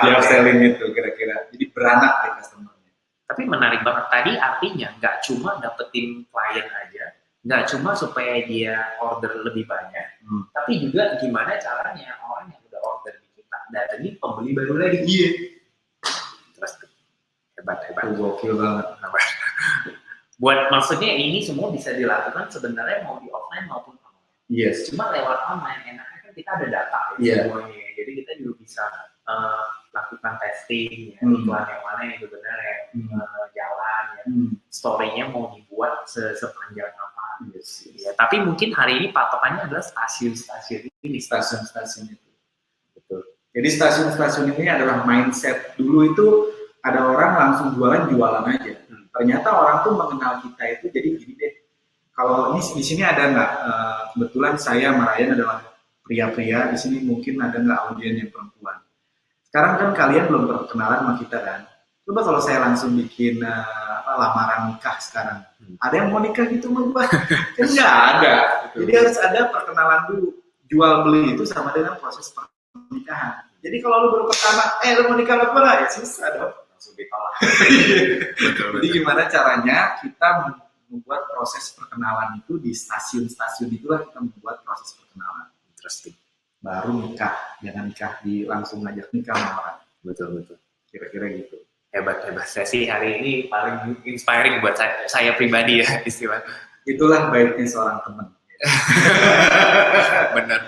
Speaker 1: Dia upselling itu kira-kira. Jadi beranak deh customer-nya.
Speaker 2: Tapi menarik banget tadi, artinya nggak cuma dapetin klien aja, nggak cuma supaya dia order lebih banyak, tapi juga gimana caranya orang yang udah order di kita datengin pembeli baru lagi.
Speaker 1: Iya.
Speaker 2: Terus hebat.
Speaker 1: Gokil banget.
Speaker 2: Buat maksudnya ini semua bisa dilakukan sebenarnya mau di offline maupun online.
Speaker 1: Yes.
Speaker 2: Cuma lewat online enaknya kan kita ada data semuanya. Jadi kita juga bisa lakukan testing, ya, iklan yang mana yang sebenarnya jalan, ya. Story-nya mau dibuat sepanjang apa.
Speaker 1: Yes.
Speaker 2: Ya, tapi mungkin hari ini patokannya adalah stasiun-stasiun ini.
Speaker 1: Stasiun-stasiun itu. Betul. Jadi stasiun-stasiun ini adalah mindset. Dulu itu ada orang langsung jualan aja. Ternyata orang tuh mengenal kita itu jadi gini deh. Kalau ini di sini ada nggak? Kebetulan saya Marayan adalah pria-pria. Di sini mungkin ada nggak audien yang perempuan. Sekarang kan kalian belum berkenalan sama kita kan. Coba kalau saya langsung bikin lamaran nikah sekarang. Ada yang mau nikah gitu sama gua? Kan nggak ada. Jadi harus ada perkenalan dulu. Jual beli itu sama dengan proses pernikahan. Jadi kalau lu baru pertama, lu mau nikah sama gua nggak? Ya susah dong. Langsung ditolak. Jadi gimana caranya kita membuat proses perkenalan itu di stasiun-stasiun itulah kita membuat proses perkenalan.
Speaker 2: Interesting.
Speaker 1: Baru nikah, jangan nikah langsung ngajak nikah sama orang.
Speaker 2: Betul.
Speaker 1: Kira-kira gitu.
Speaker 2: Hebat. Sesi hari ini paling inspiring buat saya pribadi ya istilah.
Speaker 1: Itulah baiknya seorang teman.
Speaker 2: Benar.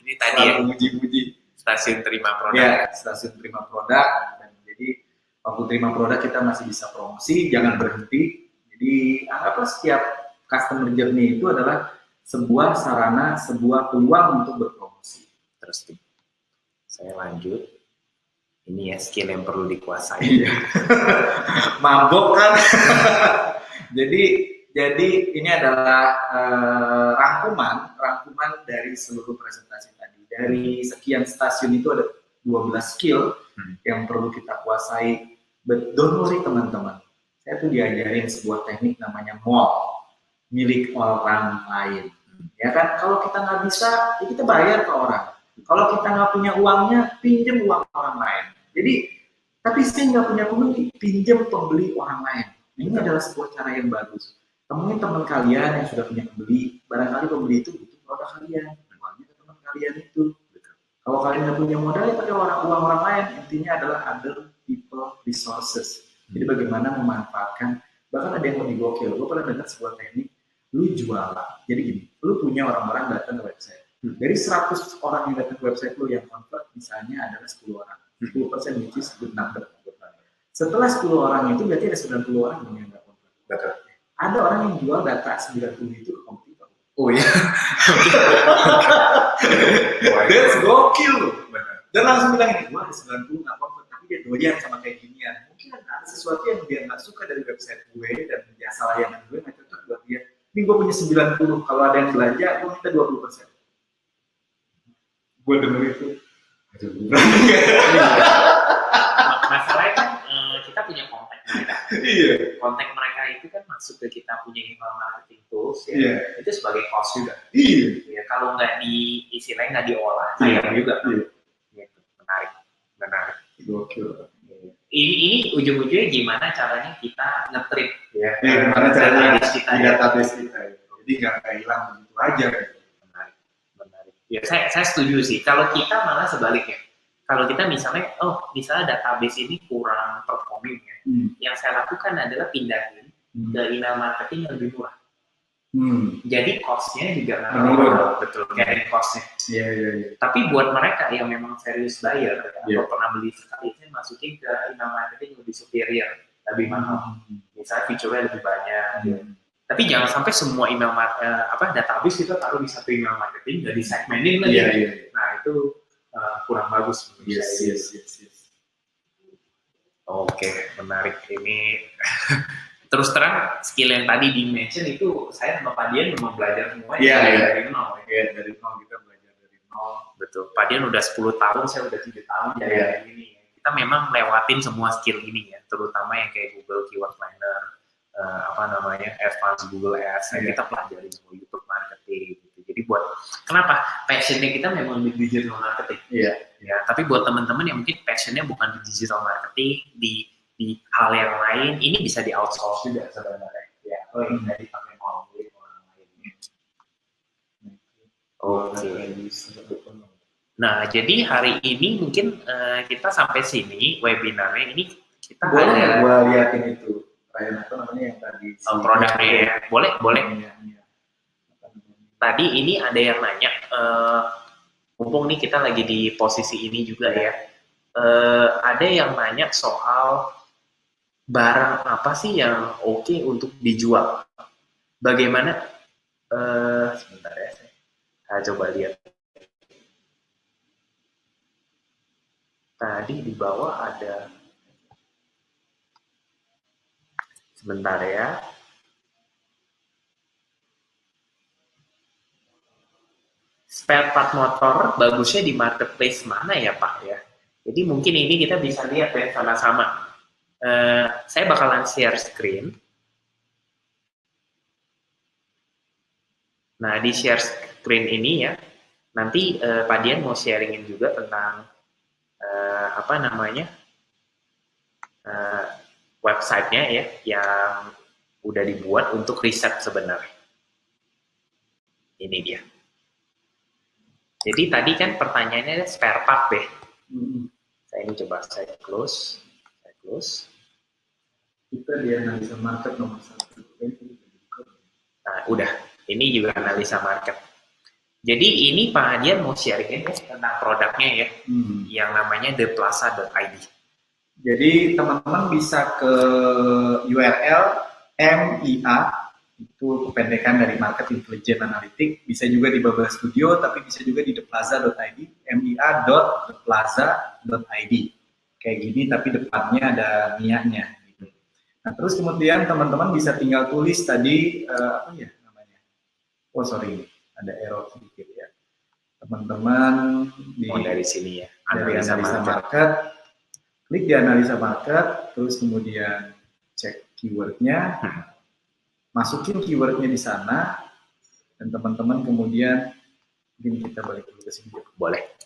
Speaker 2: Ini tadi ya.
Speaker 1: Muji-muji.
Speaker 2: Stasiun terima produk.
Speaker 1: Ya, stasiun terima produk. Dan jadi waktu terima produk kita masih bisa promosi, jangan berhenti. Jadi anggaplah setiap customer journey itu adalah sebuah sarana, sebuah peluang untuk berpromosi.
Speaker 2: Terus saya lanjut. Ini ya skill yang perlu dikuasai.
Speaker 1: Iya. Mabok kan. Jadi ini adalah rangkuman dari seluruh presentasi tadi. Dari sekian stasiun itu ada 12 skill yang perlu kita kuasai. But don't worry teman-teman. Saya tuh diajarin sebuah teknik namanya mall, milik orang lain. Ya kan, kalau kita nggak bisa, ya kita bayar ke orang. Kalau kita nggak punya uangnya, pinjam uang orang lain. Jadi, tapi saya nggak punya pembeli, pinjam pembeli orang lain. Ini adalah sebuah cara yang bagus. Temuin teman kalian yang sudah punya pembeli, barangkali pembeli itu butuh produk kalian, uangnya ke teman kalian itu. Kalau kalian nggak punya modal, ya pakai uang orang lain. Intinya adalah other people resources. Jadi bagaimana memanfaatkan, bahkan ada yang lebih gokil. Gue pernah dengar sebuah teknik, lu jualan. Jadi gini, lu punya orang-orang datang ke website. Dari 100 orang yang datang ke website lu yang convert, misalnya adalah 10 orang. 10% which is good number. Setelah 10 orang itu berarti ada 90 orang yang nggak convert. Betul. Ada orang yang jual data 90 itu ke komputer.
Speaker 2: Oh iya.
Speaker 1: That's gokil. Dan langsung bilang ini, gua ada 90 nggak convert, tapi dia doyan sama kayak ginian. Mungkin ada sesuatu yang dia nggak suka dari website gue dan jasa layanan gue nggak cocok buat dia. Ini gue punya 90, kalau ada yang belanja, gue minta 20%. Gue denger itu.
Speaker 2: Masalahnya kan kita punya kontak mereka.
Speaker 1: Iya.
Speaker 2: Kontak mereka itu kan masuk ke kita punya email marketing tools ya.
Speaker 1: Iya.
Speaker 2: Itu sebagai cost juga.
Speaker 1: Iya.
Speaker 2: Ya, kalau nggak istilahnya nggak diolah, sayang juga.
Speaker 1: Iya.
Speaker 2: Gitu. Menarik.
Speaker 1: Gokil.
Speaker 2: Ini ujung-ujungnya gimana caranya kita nge-treat ya.
Speaker 1: Gimana caranya
Speaker 2: kita
Speaker 1: di database kita. Jadi nggak hilang begitu aja.
Speaker 2: Menarik. Ya, saya setuju sih. Kalau kita malah sebaliknya. Kalau kita misalnya database ini kurang performing ya, yang saya lakukan adalah pindahin ke email marketing yang lebih murah. Jadi cost-nya juga nggak
Speaker 1: menurun,
Speaker 2: betul, carrying cost-nya. Tapi buat mereka yang memang serius buyer atau pernah beli sekali, saya masukin ke email marketing lebih superior, lebih mahal. Misalnya fiturnya lebih banyak. Tapi jangan sampai semua email database kita taruh di satu email marketing, jadi segmenting lagi. Nah itu kurang bagus menurut saya. Oke, menarik ini. Terus terang skill yang tadi di mention itu saya sama Pak Dian memang belajar semua dari nol.
Speaker 1: Dari nol kita belajar dari nol.
Speaker 2: Betul. Pak Dian udah 10 tahun, saya udah 7 tahun dari ini. Kita memang lewatin semua skill ini ya, terutama yang kayak Google Keyword Planner, Advanced Google Ads, kita pelajari semua YouTube marketing. Gitu. Jadi buat kenapa passionnya kita memang di digital marketing. Ya, tapi buat teman-teman yang mungkin passionnya bukan di digital marketing, di hal yang lain, ini bisa di outsource juga sebenarnya. Ya, yang bisa dipakai orang lain. Oke. Nah, jadi hari ini mungkin kita sampai sini webinarnya ini kita
Speaker 1: boleh ada gua liatin itu apa namanya yang tadi
Speaker 2: produknya ya. Boleh. Tadi ini ada yang nanya, mumpung nih kita lagi di posisi ini juga ya. Ada yang nanya soal barang apa sih yang oke untuk dijual? Bagaimana? Sebentar ya, saya coba lihat. Tadi di bawah ada, sebentar ya. Spare part motor bagusnya di marketplace mana ya Pak ya? Jadi mungkin ini kita bisa lihat ya sama-sama. Saya bakalan share screen. Nah, di share screen ini ya, nanti Pak Dian mau sharingin juga tentang websitenya ya, yang udah dibuat untuk riset sebenarnya. Ini dia. Jadi tadi kan pertanyaannya spare part deh. Saya ini coba saya close.
Speaker 1: Kita di analisa market nomor 1.
Speaker 2: Nah, udah. Ini juga analisa market. Jadi ini Pak Adian mau sharingin ya tentang produknya ya, yang namanya theplaza.id.
Speaker 1: Jadi teman-teman bisa ke URL MIA, itu kependekan dari Market Intelligence Analytics, bisa juga di Baba Studio, tapi bisa juga di theplaza.id, mia.theplaza.id. Kayak gini, tapi depannya ada MIA-nya. Gitu. Nah, terus kemudian teman-teman bisa tinggal tulis tadi, ada error sedikit ya. Teman-teman
Speaker 2: dari sini ya,
Speaker 1: analisa market. Klik di analisa market, terus kemudian cek keywordnya, masukin keywordnya di sana, dan teman-teman kemudian mungkin kita balik dulu ke sini.
Speaker 2: Boleh.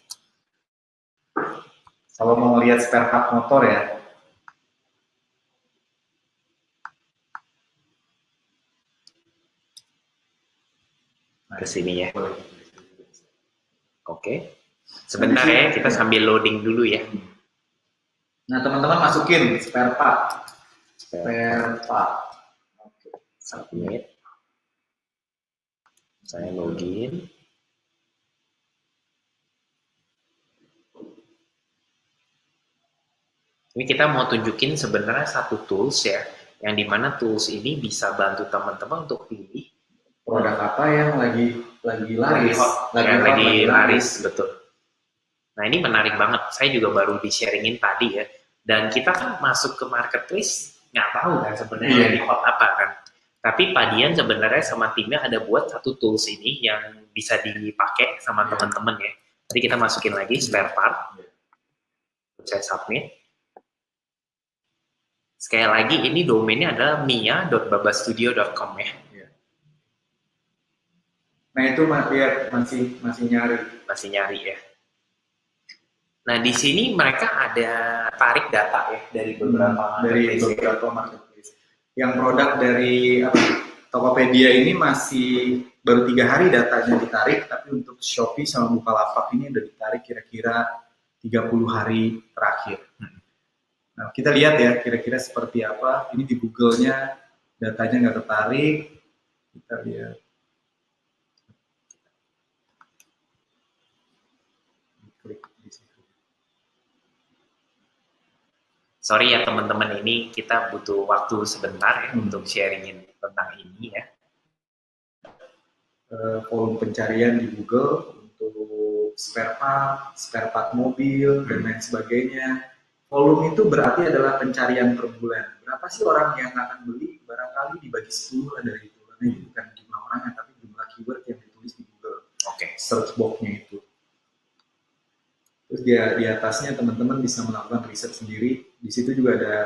Speaker 1: Kalau mau lihat spare part motor ya.
Speaker 2: Ke sini ya. Oke. Sebentar ya, kita sambil loading dulu ya.
Speaker 1: Nah, teman-teman masukin spare part.
Speaker 2: Oke. Submit. Saya login. Ini kita mau tunjukin sebenarnya satu tools ya, yang dimana tools ini bisa bantu teman-teman untuk pilih
Speaker 1: produk apa yang lagi laris,
Speaker 2: betul. Nah ini menarik banget, saya juga baru di-sharingin tadi ya, dan kita kan masuk ke marketplace nggak tahu kan sebenarnya lagi hot apa kan. Tapi Pak Dian sebenarnya sama timnya ada buat satu tools ini yang bisa dipakai sama teman-teman ya. Jadi kita masukin lagi spare part, saya submit. Sekali lagi ini domainnya adalah mia.babastudio.com ya.
Speaker 1: Nah itu masih nyari
Speaker 2: ya. Nah di sini mereka ada tarik data ya dari beberapa
Speaker 1: marketplace. Yang produk dari Tokopedia ini masih baru 3 hari datanya ditarik, tapi untuk Shopee sama Bukalapak ini udah ditarik kira-kira 30 hari terakhir. Nah, kita lihat ya kira-kira seperti apa. Ini di Google-nya datanya nggak tertarik. Kita lihat. Klik di situ.
Speaker 2: Sorry ya teman-teman, ini kita butuh waktu sebentar ya untuk sharingin tentang ini ya.
Speaker 1: Volume pencarian di Google untuk spare part mobil, dan lain sebagainya. Volume itu berarti adalah pencarian per bulan. Berapa sih orang yang akan beli? Barangkali dibagi 10 lah dari itu. Karena itu bukan jumlah orangnya, tapi jumlah keyword yang ditulis di Google.
Speaker 2: Oke.
Speaker 1: Search box-nya itu. Terus di atasnya teman-teman bisa melakukan riset sendiri. Di situ juga ada,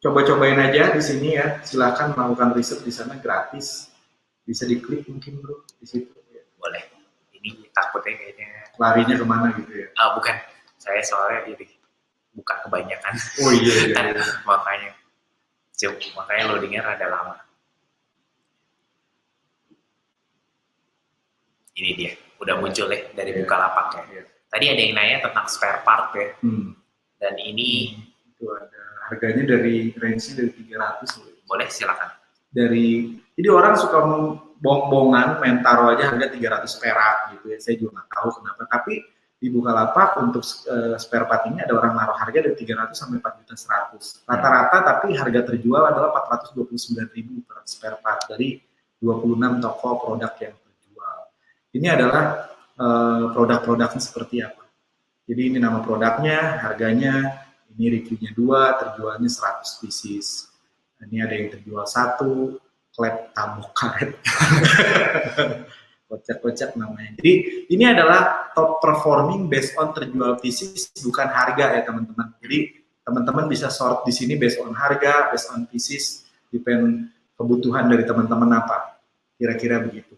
Speaker 1: coba-cobain aja di sini ya. Silakan melakukan riset di sana gratis. Bisa diklik mungkin bro di situ.
Speaker 2: Boleh. Ini takutnya kayaknya.
Speaker 1: Larinya kemana gitu ya?
Speaker 2: Bukan. Saya soalnya ini buka kebanyakan.
Speaker 1: Oh iya.
Speaker 2: makanya loadingnya rada lama. Ini dia, udah muncul ya dari Bukalapak ya. Tadi ada yang nanya tentang spare part ya. Dan ini
Speaker 1: itu ada harganya dari range-nya dari 300.
Speaker 2: Boleh, silakan.
Speaker 1: Jadi orang suka bohong-bohongan main taruh aja harga 300 perak gitu ya. Saya juga nggak tahu kenapa. Tapi di Bukalapak untuk spare part ini ada orang naruh harga dari 300 sampai 4.100.000. Rata-rata tapi harga terjual adalah 429.000 per spare part dari 26 toko produk yang terjual. Ini adalah produk-produknya seperti apa. Jadi ini nama produknya, harganya, ini reviewnya 2, terjualnya 100 pieces. Ini ada yang terjual 1, klep tabok karet. Kocak-kocak namanya. Jadi ini adalah top performing based on terjual pieces, bukan harga ya teman-teman. Jadi teman-teman bisa sort di sini based on harga, based on pieces, depend kebutuhan dari teman-teman apa. Kira-kira begitu.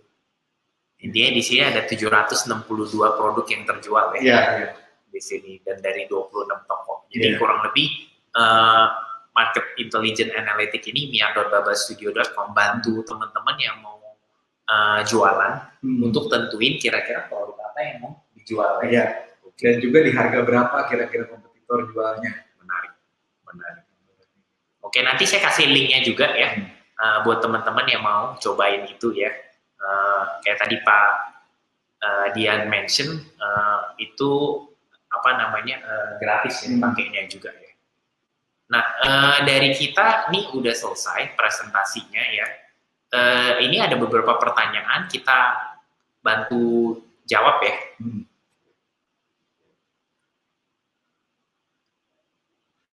Speaker 2: Intinya di sini ada 762 produk yang terjual ya.
Speaker 1: Iya.
Speaker 2: Di sini dan dari 26 toko. Jadi kurang lebih market intelligence analytic ini mia.babastudio.com bantu teman-teman yang mau jualan untuk tentuin kira-kira produk apa yang mau dijual.
Speaker 1: Iya. Dan juga di harga berapa kira-kira kompetitor jualnya.
Speaker 2: Menarik. Oke, nanti saya kasih linknya juga ya buat teman-teman yang mau cobain itu ya. Kayak tadi Pak Dian mention itu apa namanya gratis ya pakainya juga ya. Nah dari kita nih udah selesai presentasinya ya. Ini ada beberapa pertanyaan kita bantu jawab ya.